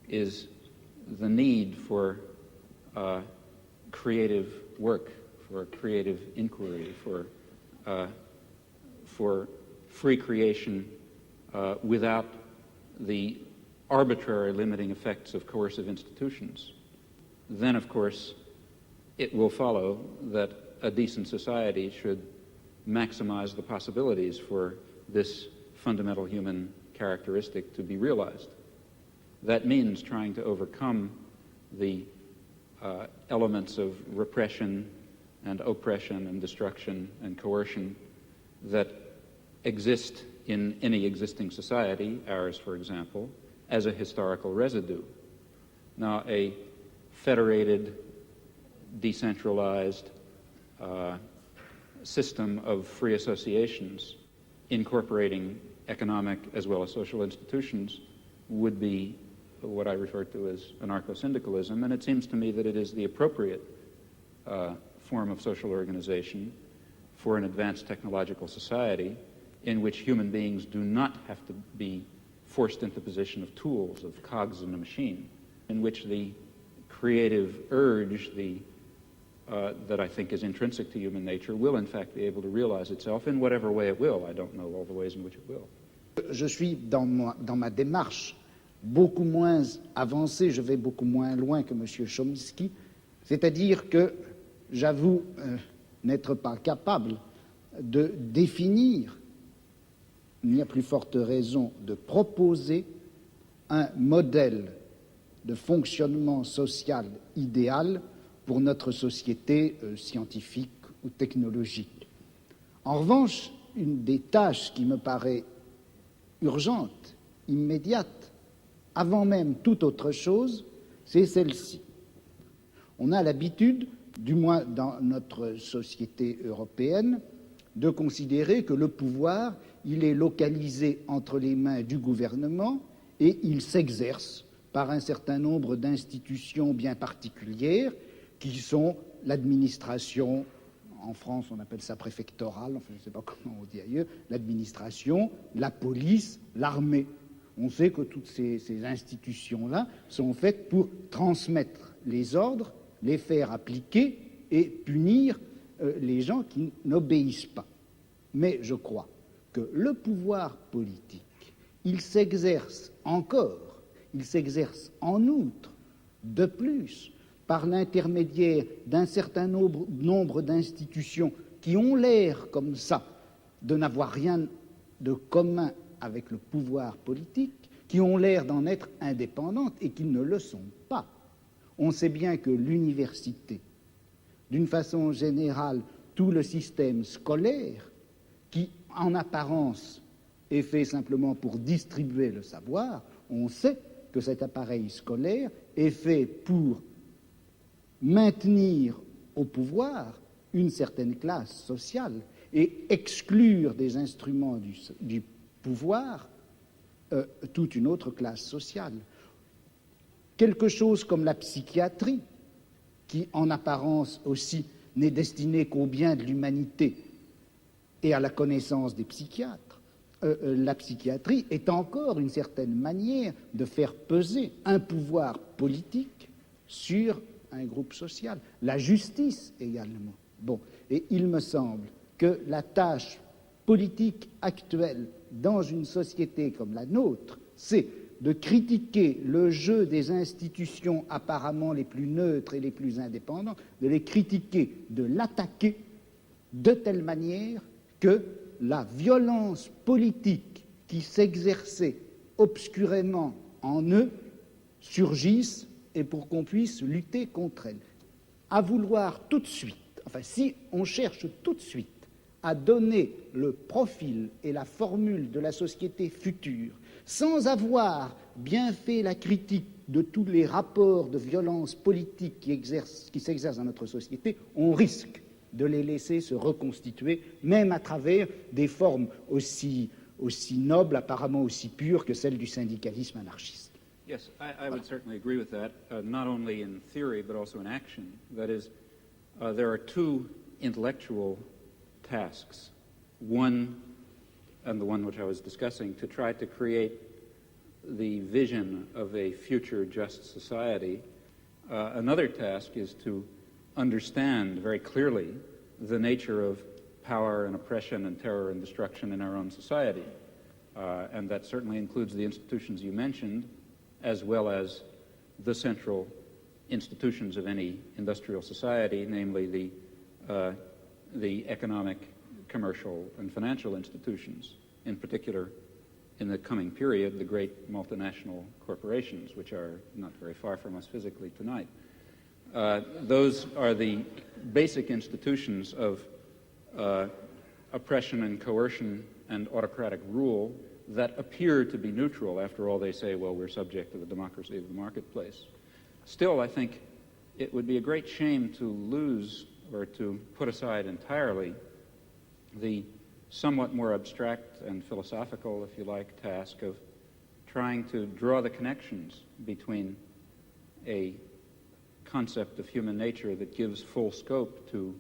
is the need for creative work, for creative inquiry, for free creation without the arbitrary limiting effects of coercive institutions, then of course it will follow that a decent society should maximize the possibilities for this fundamental human characteristic to be realized. That means trying to overcome the elements of repression and oppression and destruction and coercion that exist in any existing society, ours for example, as a historical residue. Now, a federated, decentralized system of free associations incorporating economic as well as social institutions would be what I refer to as anarcho-syndicalism, and it seems to me that it is the appropriate form of social organization for an advanced technological society in which human beings do not have to be forced into the position of tools, of cogs in a machine, in which the creative urge, that I think is intrinsic to human nature, will in fact be able to realize itself in whatever way it will. I don't know all the ways in which it will. Je suis dans ma démarche beaucoup moins avancée, je vais beaucoup moins loin que M. Chomsky, c'est-à-dire que j'avoue n'être pas capable de définir, il n'y a plus forte raison de proposer un modèle de fonctionnement social idéal pour notre société scientifique ou technologique. En revanche, une des tâches qui me paraît urgente, immédiate, avant même toute autre chose, c'est celle-ci. On a l'habitude, du moins dans notre société européenne, de considérer que le pouvoir, il est localisé entre les mains du gouvernement et il s'exerce par un certain nombre d'institutions bien particulières qui sont l'administration, en France on appelle ça préfectorale, enfin je ne sais pas comment on dit ailleurs, l'administration, la police, l'armée. On sait que toutes ces institutions-là sont faites pour transmettre les ordres, les faire appliquer et punir les gens qui n'obéissent pas. Mais je crois que le pouvoir politique, il s'exerce encore, il s'exerce en outre, de plus, par l'intermédiaire d'un certain nombre d'institutions qui ont l'air comme ça de n'avoir rien de commun avec le pouvoir politique, qui ont l'air d'en être indépendantes et qui ne le sont pas. On sait bien que l'université, d'une façon générale, tout le système scolaire, qui en apparence est fait simplement pour distribuer le savoir, on sait que cet appareil scolaire est fait pour maintenir au pouvoir une certaine classe sociale et exclure des instruments du pouvoir toute une autre classe sociale. quelque chose comme la psychiatrie, qui en apparence aussi n'est destinée qu'au bien de l'humanité et à la connaissance des psychiatres, la psychiatrie est encore une certaine manière de faire peser un pouvoir politique sur un groupe social. La justice également. Bon, et il me semble que la tâche politique actuelle dans une société comme la nôtre, c'est de critiquer le jeu des institutions apparemment les plus neutres et les plus indépendantes, de les critiquer, de l'attaquer de telle manière que la violence politique qui s'exerçait obscurément en eux surgisse et pour qu'on puisse lutter contre elle. À vouloir tout de suite, enfin si on cherche tout de suite à donner le profil et la formule de la société future, sans avoir bien fait la critique de tous les rapports de violence politique qui s'exercent dans notre société, on risque de les laisser se reconstituer, même à travers des formes aussi nobles, apparemment aussi pures que celles du syndicalisme anarchiste. Yes, I would certainly agree with that, not only in theory but also in action. That is, there are two intellectual tasks. One, and the one which I was discussing, to try to create the vision of a future just society. Another task is to understand very clearly the nature of power and oppression and terror and destruction in our own society. And that certainly includes the institutions you mentioned, as well as the central institutions of any industrial society, namely the economic, commercial, and financial institutions, in particular, in the coming period, the great multinational corporations, which are not very far from us physically tonight. Those are the basic institutions of oppression and coercion and autocratic rule that appear to be neutral. After all, they say, well, we're subject to the democracy of the marketplace. Still, I think it would be a great shame to lose or to put aside entirely the somewhat more abstract and philosophical, if you like, task of trying to draw the connections between a concept of human nature that gives full scope to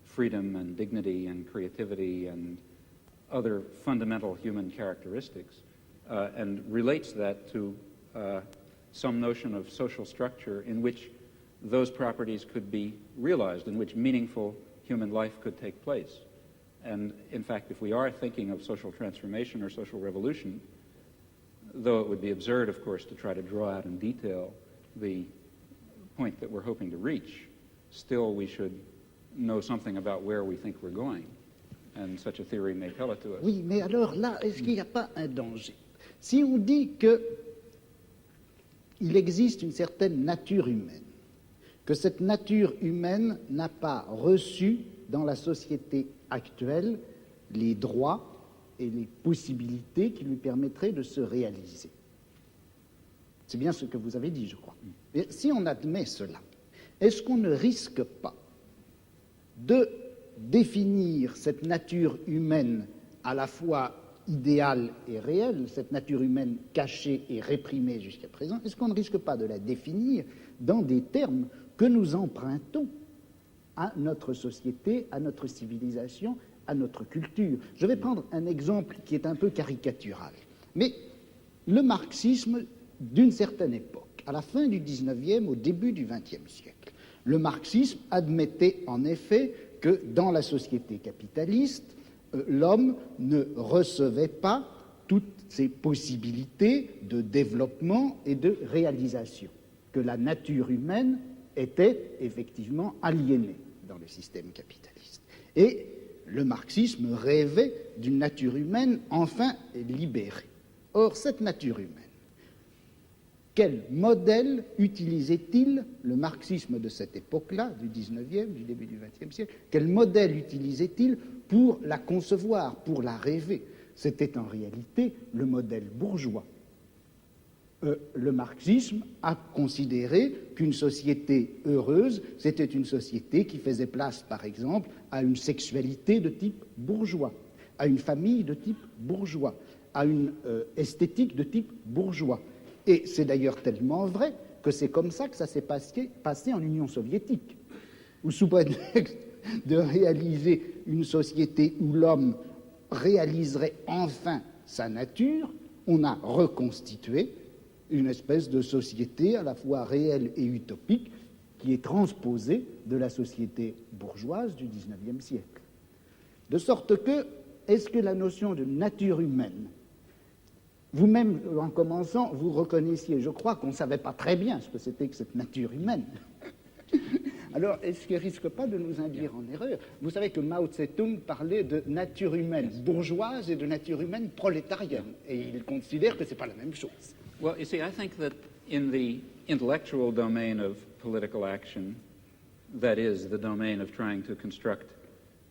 freedom and dignity and creativity and other fundamental human characteristics, and relates that to some notion of social structure in which those properties could be realized, in which meaningful human life could take place. And in fact, if we are thinking of social transformation or social revolution, though it would be absurd, of course, to try to draw out in detail the point that we're hoping to reach, still we should know something about where we think we're going. And such a theory may tell it to us. Oui, mais alors là, est-ce qu'il n'y a pas un danger? Si on dit qu'il existe une certaine nature humaine, que cette nature humaine n'a pas reçu dans la société actuelle les droits et les possibilités qui lui permettraient de se réaliser. C'est bien ce que vous avez dit, je crois. Et si on admet cela, est-ce qu'on ne risque pas de définir cette nature humaine à la fois idéale et réelle, cette nature humaine cachée et réprimée jusqu'à présent, est-ce qu'on ne risque pas de la définir dans des termes que nous empruntons à notre société, à notre civilisation, à notre culture? Je vais prendre un exemple qui est un peu caricatural, mais le marxisme d'une certaine époque, à la fin du XIXe, au début du XXe siècle, le marxisme admettait en effet que dans la société capitaliste, l'homme ne recevait pas toutes ses possibilités de développement et de réalisation, que la nature humaine était effectivement aliénée dans le système capitaliste. Et le marxisme rêvait d'une nature humaine enfin libérée. Or, cette nature humaine, quel modèle utilisait-il le marxisme de cette époque-là, du XIXe, du début du XXe siècle? Quel modèle utilisait-il pour la concevoir, pour la rêver? C'était en réalité le modèle bourgeois. Le marxisme a considéré qu'une société heureuse, c'était une société qui faisait place, par exemple, à une sexualité de type bourgeois, à une famille de type bourgeois, à une esthétique de type bourgeois. Et c'est d'ailleurs tellement vrai que c'est comme ça que ça s'est passé en Union soviétique, où sous prétexte de réaliser une société où l'homme réaliserait enfin sa nature, on a reconstitué une espèce de société à la fois réelle et utopique qui est transposée de la société bourgeoise du XIXe siècle. De sorte que, est-ce que la notion de nature humaine, vous-même, en commençant, vous reconnaissiez, je crois qu'on ne savait pas très bien ce que c'était que cette nature humaine. Alors, est-ce qu'il ne risque pas de nous induire en erreur? Vous savez que Mao Tse-tung parlait de nature humaine bourgeoise et de nature humaine prolétarienne, et il considère que ce n'est pas la même chose. Well, you see, I think that in the intellectual domain of political action, that is, the domain of trying to construct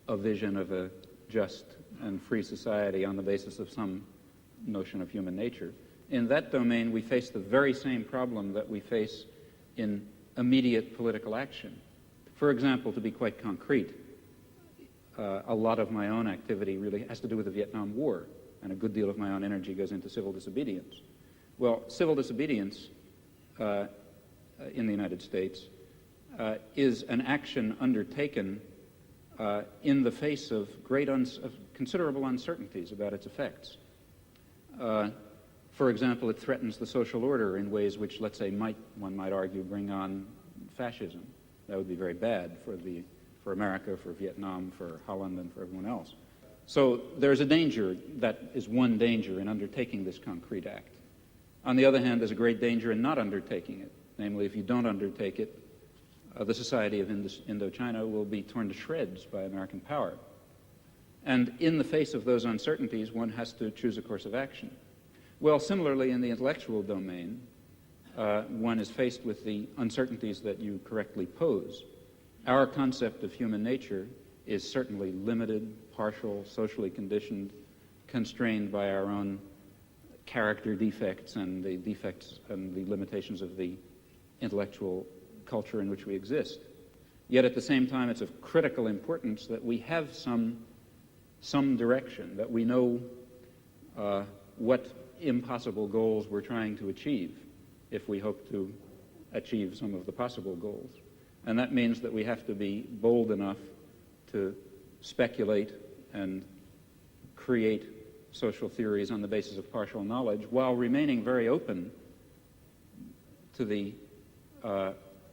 a vision of a just and free society on the basis of some notion of human nature, in that domain we face the very same problem that we face in immediate political action. For example, to be quite concrete, a lot of my own activity really has to do with the Vietnam War, and a good deal of my own energy goes into civil disobedience. Well, civil disobedience in the United States is an action undertaken in the face of considerable uncertainties about its effects. For example, it threatens the social order in ways which, let's say, one might argue, bring on fascism. That would be very bad for America, for Vietnam, for Holland, and for everyone else. So there's a danger, that is one danger in undertaking this concrete act. On the other hand, there's a great danger in not undertaking it. Namely, if you don't undertake it, the society of Indochina will be torn to shreds by American power. And in the face of those uncertainties, one has to choose a course of action. Well, similarly, in the intellectual domain, one is faced with the uncertainties that you correctly pose. Our concept of human nature is certainly limited, partial, socially conditioned, constrained by our own character defects and the limitations of the intellectual culture in which we exist. Yet at the same time, it's of critical importance that we have some direction, that we know what impossible goals we're trying to achieve if we hope to achieve some of the possible goals. And that means that we have to be bold enough to speculate and create social theories on the basis of partial knowledge while remaining very open to the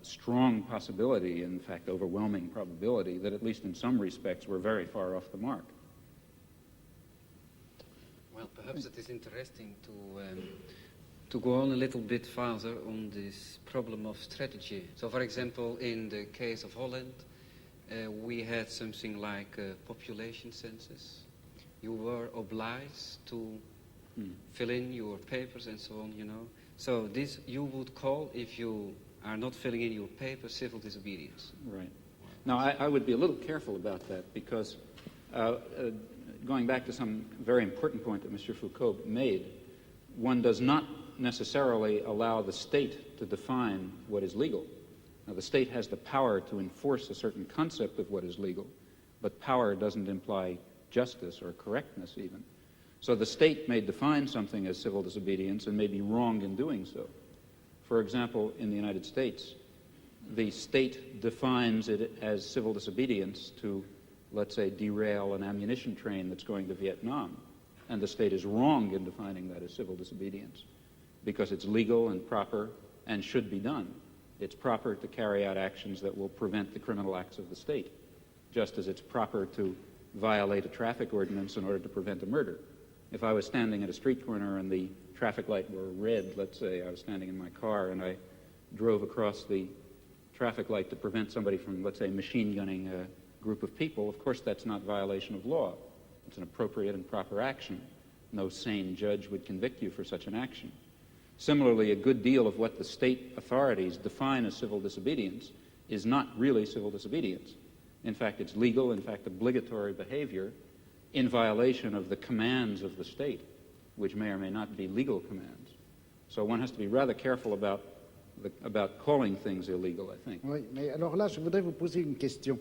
strong possibility, in fact overwhelming probability, that at least in some respects we're very far off the mark. Well, perhaps it is interesting to go on a little bit further on this problem of strategy. So, for example, in the case of Holland, we had something like a population census. You were obliged to fill in your papers and so on, you know. So this you would call, if you are not filling in your papers, civil disobedience. Right. Now, I would be a little careful about that because going back to some very important point that Monsieur Foucault made, one does not necessarily allow the state to define what is legal. Now, the state has the power to enforce a certain concept of what is legal, but power doesn't imply justice or correctness even. So the state may define something as civil disobedience and may be wrong in doing so. For example, in the United States, the state defines it as civil disobedience to, let's say, derail an ammunition train that's going to Vietnam. And the state is wrong in defining that as civil disobedience because it's legal and proper and should be done. It's proper to carry out actions that will prevent the criminal acts of the state, just as it's proper to violate a traffic ordinance in order to prevent a murder. If I was standing at a street corner and the traffic light were red, let's say I was standing in my car and I drove across the traffic light to prevent somebody from, let's say, machine gunning a group of people, of course that's not violation of law. It's an appropriate and proper action. No sane judge would convict you for such an action. Similarly, a good deal of what the state authorities define as civil disobedience is not really civil disobedience. In fact, it's legal, in fact, obligatory behavior in violation of the commands of the state, which may or may not be legal commands. So one has to be rather careful about calling things illegal, I think. Oui, mais alors là, je voudrais vous poser une question.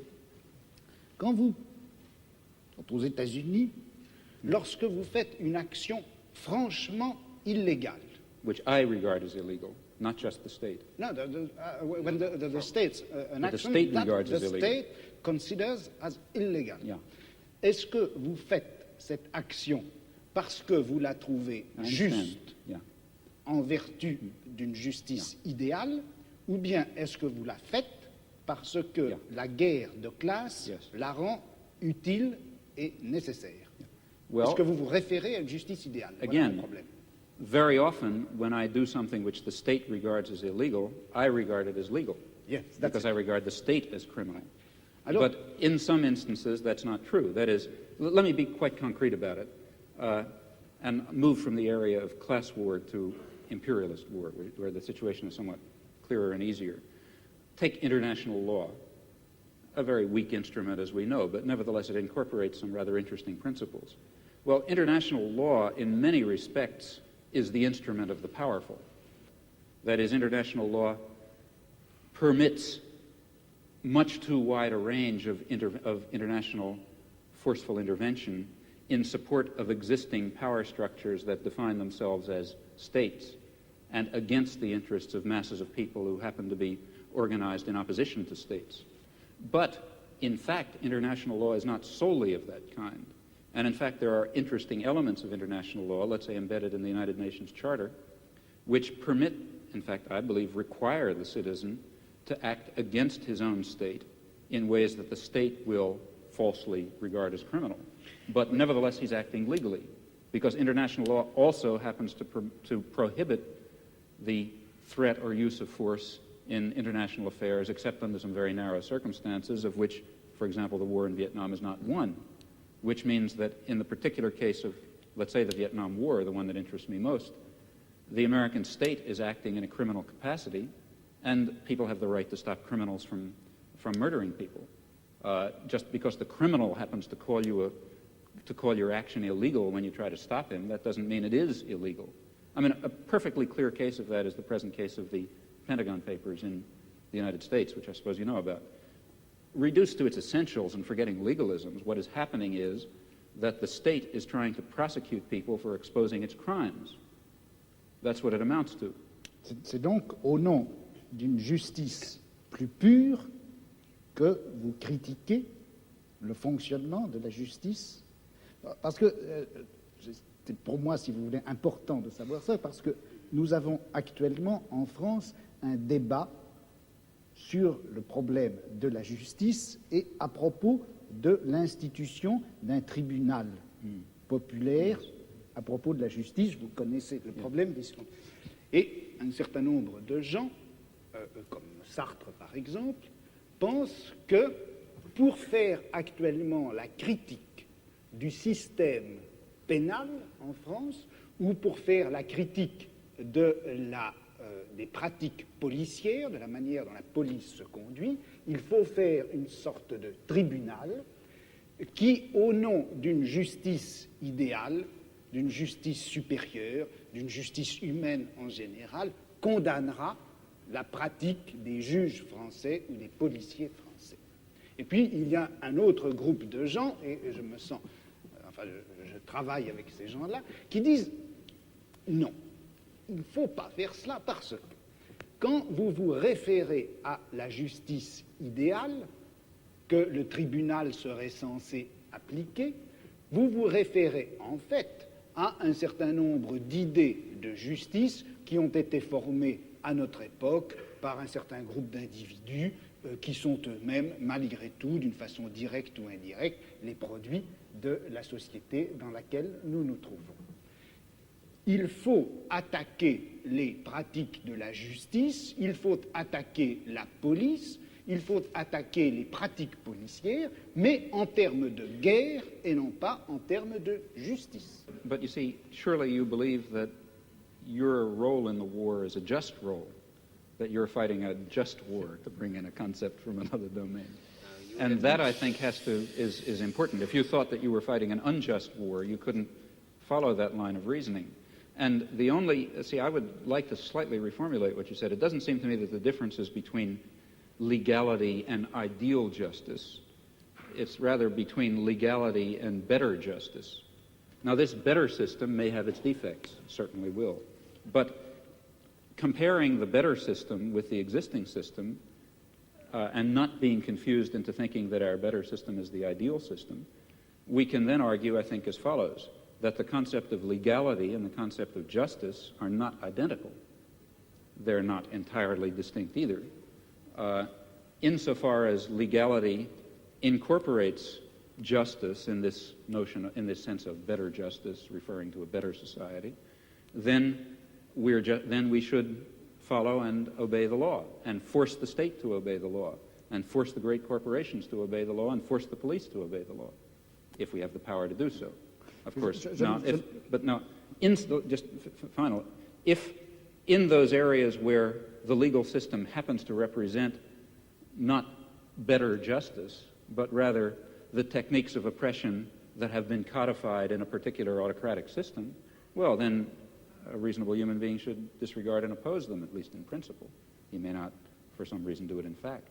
Quand aux États-Unis, lorsque vous faites une action franchement illégale, which I regard as illegal, not just the state. No, when the state's an action state that regards the as illegal. state considers as illegal. Yeah. Est-ce que vous faites cette action parce que vous la trouvez I understand. juste Yeah. en vertu d'une justice idéale, ou bien est-ce que vous la faites parce que Yeah. la guerre de classe Yes. la rend utile et nécessaire? Well, Est-ce que vous vous référez à une justice idéale? Voilà again, le problème. very often when I do something which the state regards as illegal, I regard it as legal. Yes, that's Because it. I regard the state as criminal. Alors- But in some instances, that's not true. That is, let me be quite concrete about it and move from the area of class war to imperialist war, where the situation is somewhat clearer and easier. Take international law, a very weak instrument as we know, but nevertheless it incorporates some rather interesting principles. Well, international law in many respects is the instrument of the powerful. That is, international law permits much too wide a range of international forceful intervention in support of existing power structures that define themselves as states and against the interests of masses of people who happen to be organized in opposition to states. But, in fact, international law is not solely of that kind. And, in fact, there are interesting elements of international law, let's say embedded in the United Nations Charter, which permit, in fact, I believe, require the citizen to act against his own state in ways that the state will falsely regard as criminal. But nevertheless, he's acting legally, because international law also happens to prohibit the threat or use of force in international affairs, except under some very narrow circumstances, of which, for example, the war in Vietnam is not one, which means that in the particular case of, let's say, the Vietnam War, the one that interests me most, the American state is acting in a criminal capacity, and people have the right to stop criminals from murdering people. Just because the criminal happens to call your action illegal when you try to stop him, that doesn't mean it is illegal. I mean, a perfectly clear case of that is the present case of the Pentagon Papers in the United States, which I suppose you know about. Reduced to its essentials and forgetting legalisms, what is happening is that the state is trying to prosecute people for exposing its crimes. That's what it amounts to. C'est donc au nom d'une justice plus pure que vous critiquez le fonctionnement de la justice. Parce que, c'est pour moi, si vous voulez, important de savoir ça, parce que nous avons actuellement en France un débat sur le problème de la justice et à propos de l'institution d'un tribunal populaire à propos de la justice. Vous connaissez le problème. Et un certain nombre de gens, comme Sartre par exemple, pensent que pour faire actuellement la critique du système pénal en France, ou pour faire la critique des pratiques policières, de la manière dont la police se conduit, il faut faire une sorte de tribunal qui, au nom d'une justice idéale, d'une justice supérieure, d'une justice humaine en général, condamnera la pratique des juges français ou des policiers français. Et puis, il y a un autre groupe de gens, et je me sens, je travaille avec ces gens-là, qui disent non, il ne faut pas faire cela parce que quand vous vous référez à la justice idéale que le tribunal serait censé appliquer, vous vous référez en fait à un certain nombre d'idées de justice qui ont été formées à notre époque par un certain groupe d'individus qui sont eux-mêmes, malgré tout, d'une façon directe ou indirecte, les produits de la société dans laquelle nous nous trouvons. Il faut attaquer les pratiques de la justice, il faut attaquer la police, il faut attaquer les pratiques policières, mais en termes de guerre et non pas en termes de justice. But you see, surely you believe that your role in the war is a just role, that you're fighting a just war, to bring in a concept from another domain. And that, I think, is important. If you thought that you were fighting an unjust war, you couldn't follow that line of reasoning. And I would like to slightly reformulate what you said. It doesn't seem to me that the difference is between legality and ideal justice. It's rather between legality and better justice. Now, this better system may have its defects, certainly will. But comparing the better system with the existing system and not being confused into thinking that our better system is the ideal system, we can then argue, I think, as follows, that the concept of legality and the concept of justice are not identical. They're not entirely distinct either. Insofar as legality incorporates justice in this notion, in this sense of better justice, referring to a better society, then we should follow and obey the law, and force the state to obey the law, and force the great corporations to obey the law, and force the police to obey the law, if we have the power to do so. Of course, if in those areas where the legal system happens to represent not better justice, but rather the techniques of oppression that have been codified in a particular autocratic system, well, then a reasonable human being should disregard and oppose them, at least in principle. He may not, for some reason, do it in fact.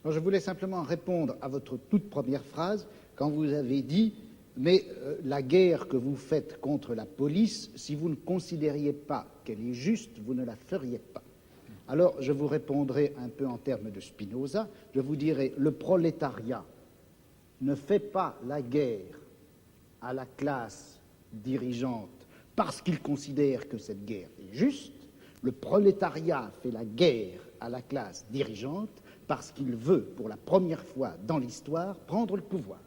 Alors, je voulais simplement répondre à votre toute première phrase, quand vous avez dit « Mais la guerre que vous faites contre la police, si vous ne considériez pas qu'elle est juste, vous ne la feriez pas. » Alors, je vous répondrai un peu en termes de Spinoza. Je vous dirai « Le prolétariat ne fait pas la guerre à la classe dirigeante parce qu'il considère que cette guerre est juste. Le prolétariat fait la guerre à la classe dirigeante parce qu'il veut, pour la première fois dans l'histoire, prendre le pouvoir.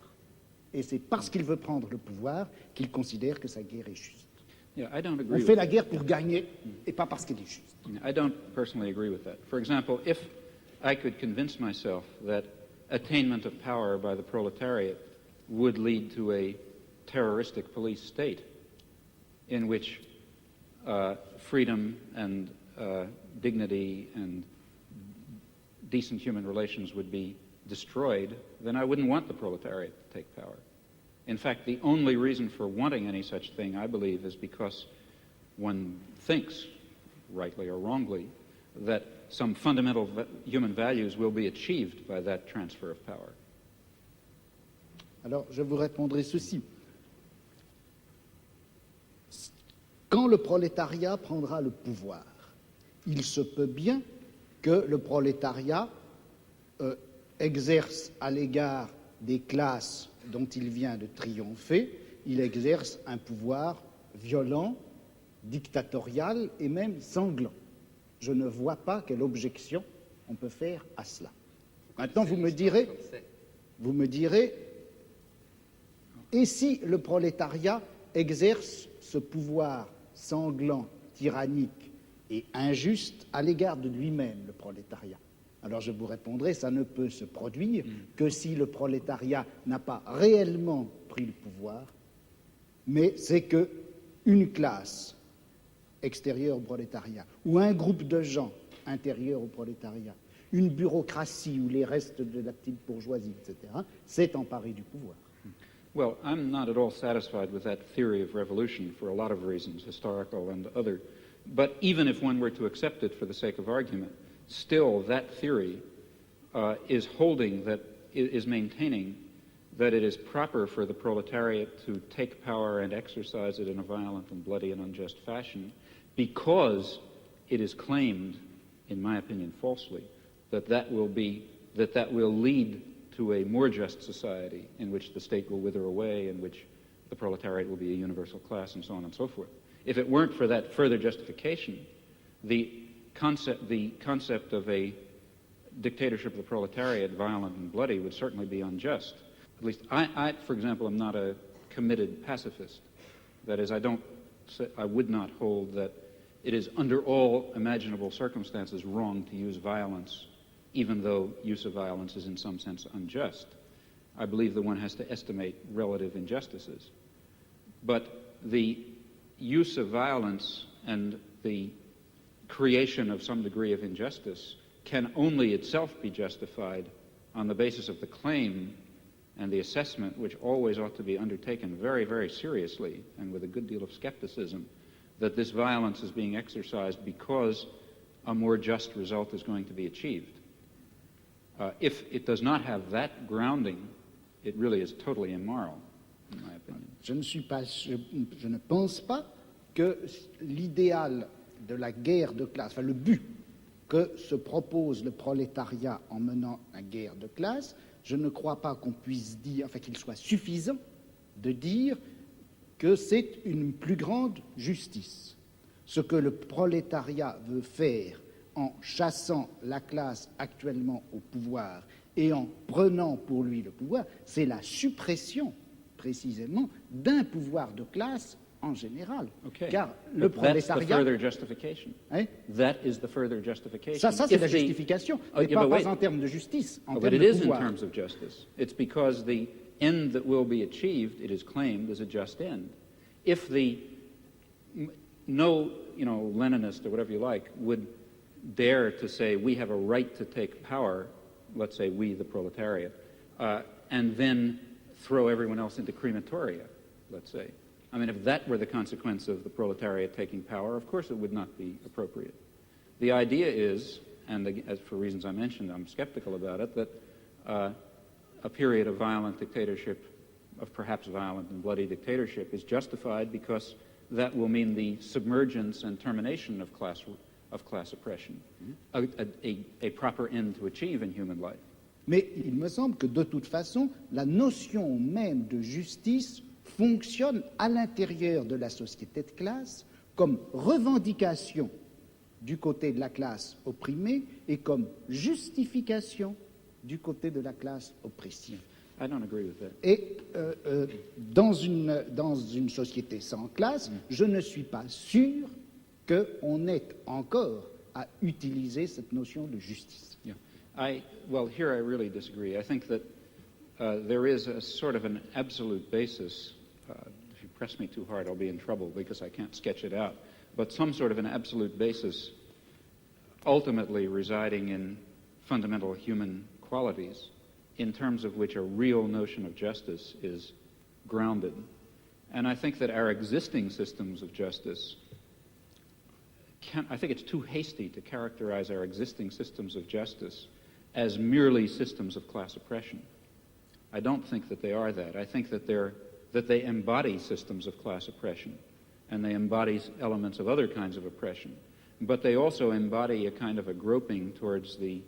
Et c'est parce qu'il veut prendre le pouvoir qu'il considère que sa guerre est juste. Yeah, I don't agree On fait la guerre pour gagner et pas parce qu'elle est juste. I don't personally agree with that. For example, if I could convince myself that attainment of power by the proletariat would lead to a terroristic police state in which freedom and dignity and decent human relations would be destroyed, then I wouldn't want the proletariat to take power. In fact, the only reason for wanting any such thing, I believe, is because one thinks, rightly or wrongly, that some fundamental human values will be achieved by that transfer of power. Alors, je vous répondrai ceci. Quand le prolétariat prendra le pouvoir, il se peut bien que le prolétariat exerce à l'égard des classes dont il vient de triompher, il exerce un pouvoir violent, dictatorial et même sanglant. Je ne vois pas quelle objection on peut faire à cela. Maintenant, vous me direz, et si le prolétariat exerce ce pouvoir sanglant, tyrannique et injuste à l'égard de lui-même, le prolétariat? Alors je vous répondrai, ça ne peut se produire que si le prolétariat n'a pas réellement pris le pouvoir, mais c'est qu'une classe extérieure au prolétariat, ou un groupe de gens intérieurs au prolétariat, une bureaucratie ou les restes de la petite bourgeoisie, etc., s'est emparé du pouvoir. Well, I'm not at all satisfied with that theory of revolution for a lot of reasons, historical and other. But even if one were to accept it for the sake of argument, still that theory is maintaining that it is proper for the proletariat to take power and exercise it in a violent and bloody and unjust fashion because it is claimed, in my opinion falsely, that will lead to a more just society in which the state will wither away, in which the proletariat will be a universal class, and so on and so forth. If it weren't for that further justification, the concept of a dictatorship of the proletariat, violent and bloody, would certainly be unjust. At least I, for example, am not a committed pacifist. That is, I would not hold that it is under all imaginable circumstances wrong to use violence, even though use of violence is in some sense unjust. I believe that one has to estimate relative injustices. But the use of violence and the creation of some degree of injustice can only itself be justified on the basis of the claim and the assessment, which always ought to be undertaken very, very seriously and with a good deal of skepticism, that this violence is being exercised because a more just result is going to be achieved. If it does not have that grounding, it really is totally immoral, in my opinion. Je ne pense pas que l'idéal de la guerre de classe, enfin le but que se propose le prolétariat en menant la guerre de classe, je ne crois pas qu'on puisse dire, enfin qu'il soit suffisant de dire que c'est une plus grande justice. Ce que le prolétariat veut faire en chassant la classe actuellement au pouvoir et en prenant pour lui le pouvoir, c'est la suppression précisément d'un pouvoir de classe en général. Okay. Car le But that's the prolétariat... further justification. Hein? That is the further justification. Ça c'est If la the- justification, Oh, mais yeah, but pas wait. en termes de justice, en Oh, but termes it de is in pouvoir. terms of justice. It's because the end that will be achieved, it is claimed, is a just end. If no, Leninist or whatever you like would dare to say we have a right to take power, let's say we, the proletariat, and then throw everyone else into crematoria, let's say. I mean, if that were the consequence of the proletariat taking power, of course it would not be appropriate. The idea is, and as for reasons I mentioned, I'm skeptical about it, that a period of violent dictatorship, of perhaps violent and bloody dictatorship, is justified because that will mean the submergence and termination of class oppression, a proper end to achieve in human life. Mais il me semble que de toute façon, la notion même de justice fonctionne à l'intérieur de la société de classe comme revendication du côté de la classe opprimée et comme justification du côté de la classe oppressive. I don't agree with that. Et dans une société sans classe, je ne suis pas sûr qu'on ait encore à utiliser cette notion de justice. Yeah. Well, here I really disagree. I think that there is a sort of an absolute basis. If you press me too hard, I'll be in trouble because I can't sketch it out. But some sort of an absolute basis ultimately residing in fundamental human qualities in terms of which a real notion of justice is grounded. And I think that our existing systems of justice I think it's too hasty to characterize our existing systems of justice as merely systems of class oppression. I don't think that they are that. I think that they embody systems of class oppression, and they embody elements of other kinds of oppression. But they also embody a kind of a groping towards the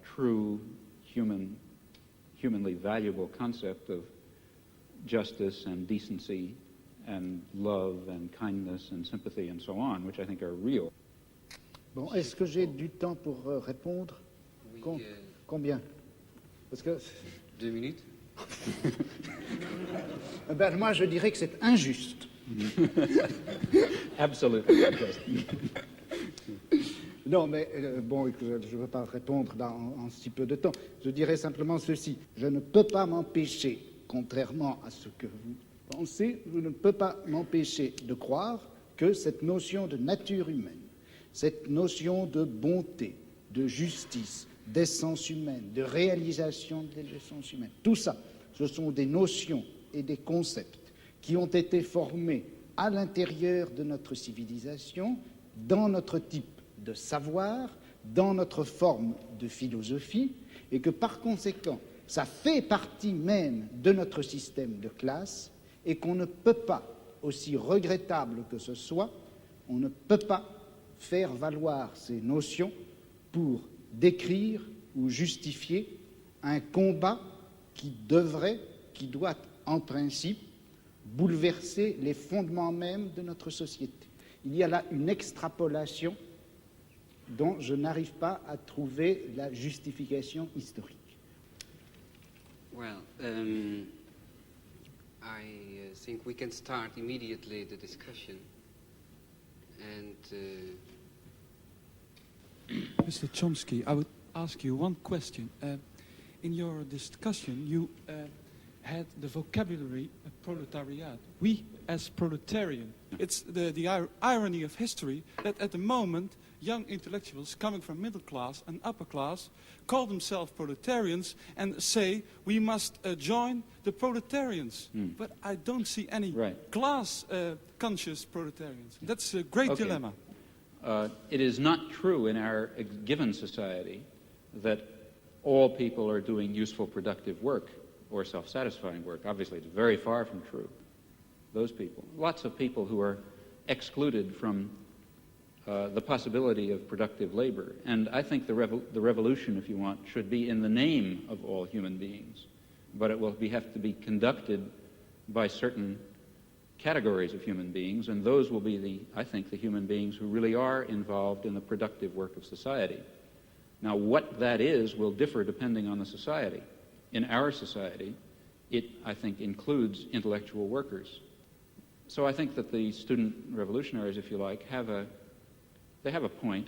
true humanly valuable concept of justice and decency and love and kindness and sympathy and so on, which I think are real. Bon, est-ce que j'ai du temps pour répondre? Oui, Combien? Parce que 2 minutes. ben, moi, je dirais que c'est injuste. Absolutely unjust. Non, mais bon, je ne veux pas répondre en si peu de temps. Je dirais simplement ceci. Je ne peux pas m'empêcher, contrairement à ce que vous pensez, je ne peux pas m'empêcher de croire que cette notion de nature humaine, cette notion de bonté, de justice, d'essence humaine, de réalisation de l'essence humaine, tout ça, ce sont des notions et des concepts qui ont été formés à l'intérieur de notre civilisation, dans notre type de savoir, dans notre forme de philosophie, et que par conséquent, ça fait partie même de notre système de classe, et qu'on ne peut pas, aussi regrettable que ce soit, on ne peut pas faire valoir ces notions pour décrire ou justifier un combat qui doit en principe bouleverser les fondements mêmes de notre société. Il y a là une extrapolation dont je n'arrive pas à trouver la justification historique. Well, I think we can start immediately the discussion. And Mr. Chomsky, I would ask you one question. In your discussion, you had the vocabulary proletariat. We as proletarian. It's the irony of history that at the moment young intellectuals coming from middle class and upper class call themselves proletarians and say we must join the proletarians. But I don't see any class conscious proletarians. That's a great dilemma. It is not true in our given society that all people are doing useful, productive work or self-satisfying work. Obviously, it's very far from true. Those people. Lots of people who are excluded from the possibility of productive labor. And I think the revolution, if you want, should be in the name of all human beings, but it will have to be conducted by certain categories of human beings, and those will be, I think, the human beings who really are involved in the productive work of society. Now, what that is will differ depending on the society. In our society, it, I think, includes intellectual workers. So I think that the student revolutionaries, if you like, have a point,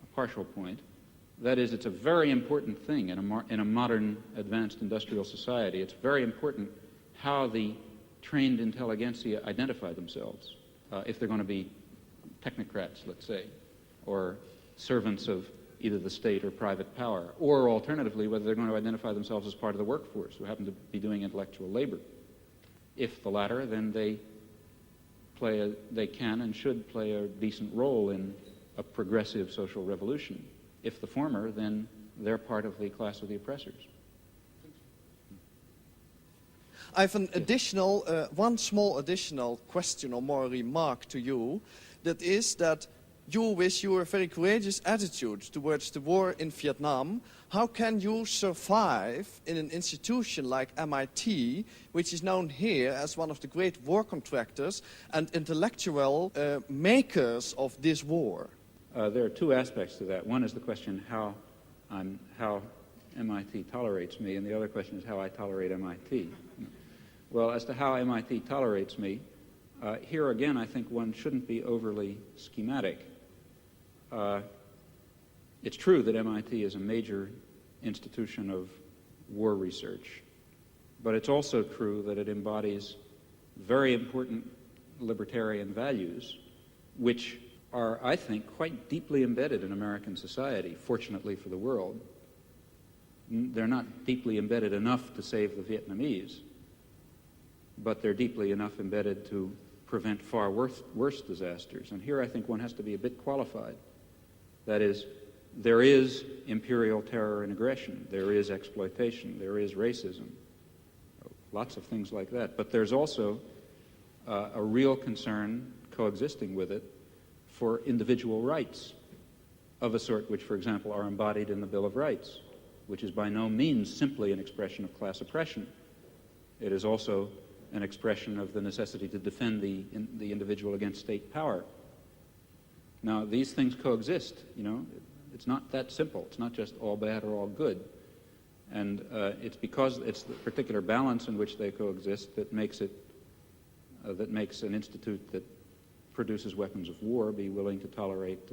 a partial point. That is, it's a very important thing in a modern, advanced industrial society. It's very important how the trained intelligentsia identify themselves, if they're going to be technocrats, let's say, or servants of either the state or private power, or alternatively, whether they're going to identify themselves as part of the workforce who happen to be doing intellectual labor. If the latter, then they can and should play a decent role in a progressive social revolution. If the former, then they're part of the class of the oppressors. I have an additional, one small additional question or more remark to you. That is that you, with your very courageous attitude towards the war in Vietnam, how can you survive in an institution like MIT, which is known here as one of the great war contractors and intellectual makers of this war? There are two aspects to that. One is the question how MIT tolerates me, and the other question is how I tolerate MIT. Well, as to how MIT tolerates me, here again I think one shouldn't be overly schematic. It's true that MIT is a major institution of war research, but it's also true that it embodies very important libertarian values, which are, I think, quite deeply embedded in American society, fortunately for the world. They're not deeply embedded enough to save the Vietnamese, but they're deeply enough embedded to prevent far worse disasters. And here I think one has to be a bit qualified. That is, there is imperial terror and aggression, there is exploitation, there is racism, lots of things like that. But there's also a real concern coexisting with it for individual rights of a sort which, for example, are embodied in the Bill of Rights, which is by no means simply an expression of class oppression. It is also an expression of the necessity to defend the individual against state power. Now, these things coexist, you know. It's not that simple. It's not just all bad or all good. And it's because it's the particular balance in which they coexist that makes it, that makes an institute that produces weapons of war be willing to tolerate,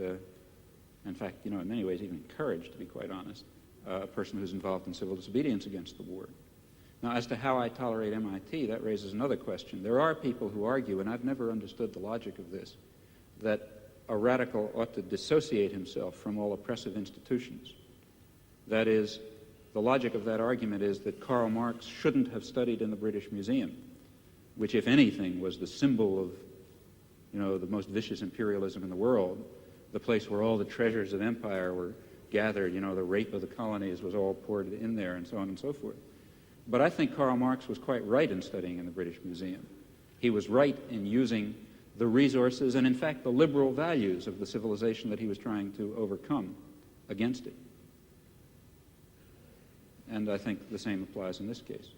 in fact, you know, in many ways even encourage, to be quite honest, a person who's involved in civil disobedience against the war. Now, as to how I tolerate MIT, that raises another question. There are people who argue, and I've never understood the logic of this, that a radical ought to dissociate himself from all oppressive institutions. That is, the logic of that argument is that Karl Marx shouldn't have studied in the British Museum, which, if anything, was the symbol of, you know, the most vicious imperialism in the world, the place where all the treasures of empire were gathered, you know, the rape of the colonies was all poured in there, and so on and so forth. But I think Karl Marx was quite right in studying in the British Museum. He was right in using the resources and, in fact, the liberal values of the civilization that he was trying to overcome against it. And I think the same applies in this case.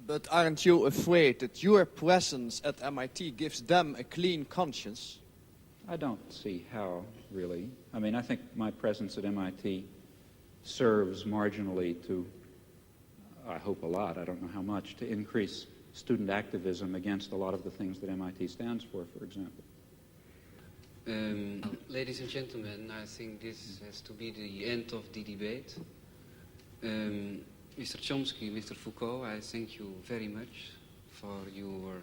But aren't you afraid that your presence at MIT gives them a clean conscience? I don't see how, really. I mean, I think my presence at MIT serves marginally to, I hope a lot, I don't know how much, to increase student activism against a lot of the things that MIT stands for example. Ladies and gentlemen, I think this has to be the end of the debate. Mr. Chomsky, Mr. Foucault, I thank you very much for your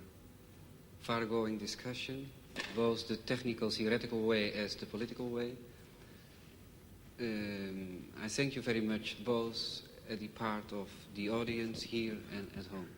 far-going discussion, both the technical, theoretical way as the political way. I thank you very much both at the part of the audience here and at home.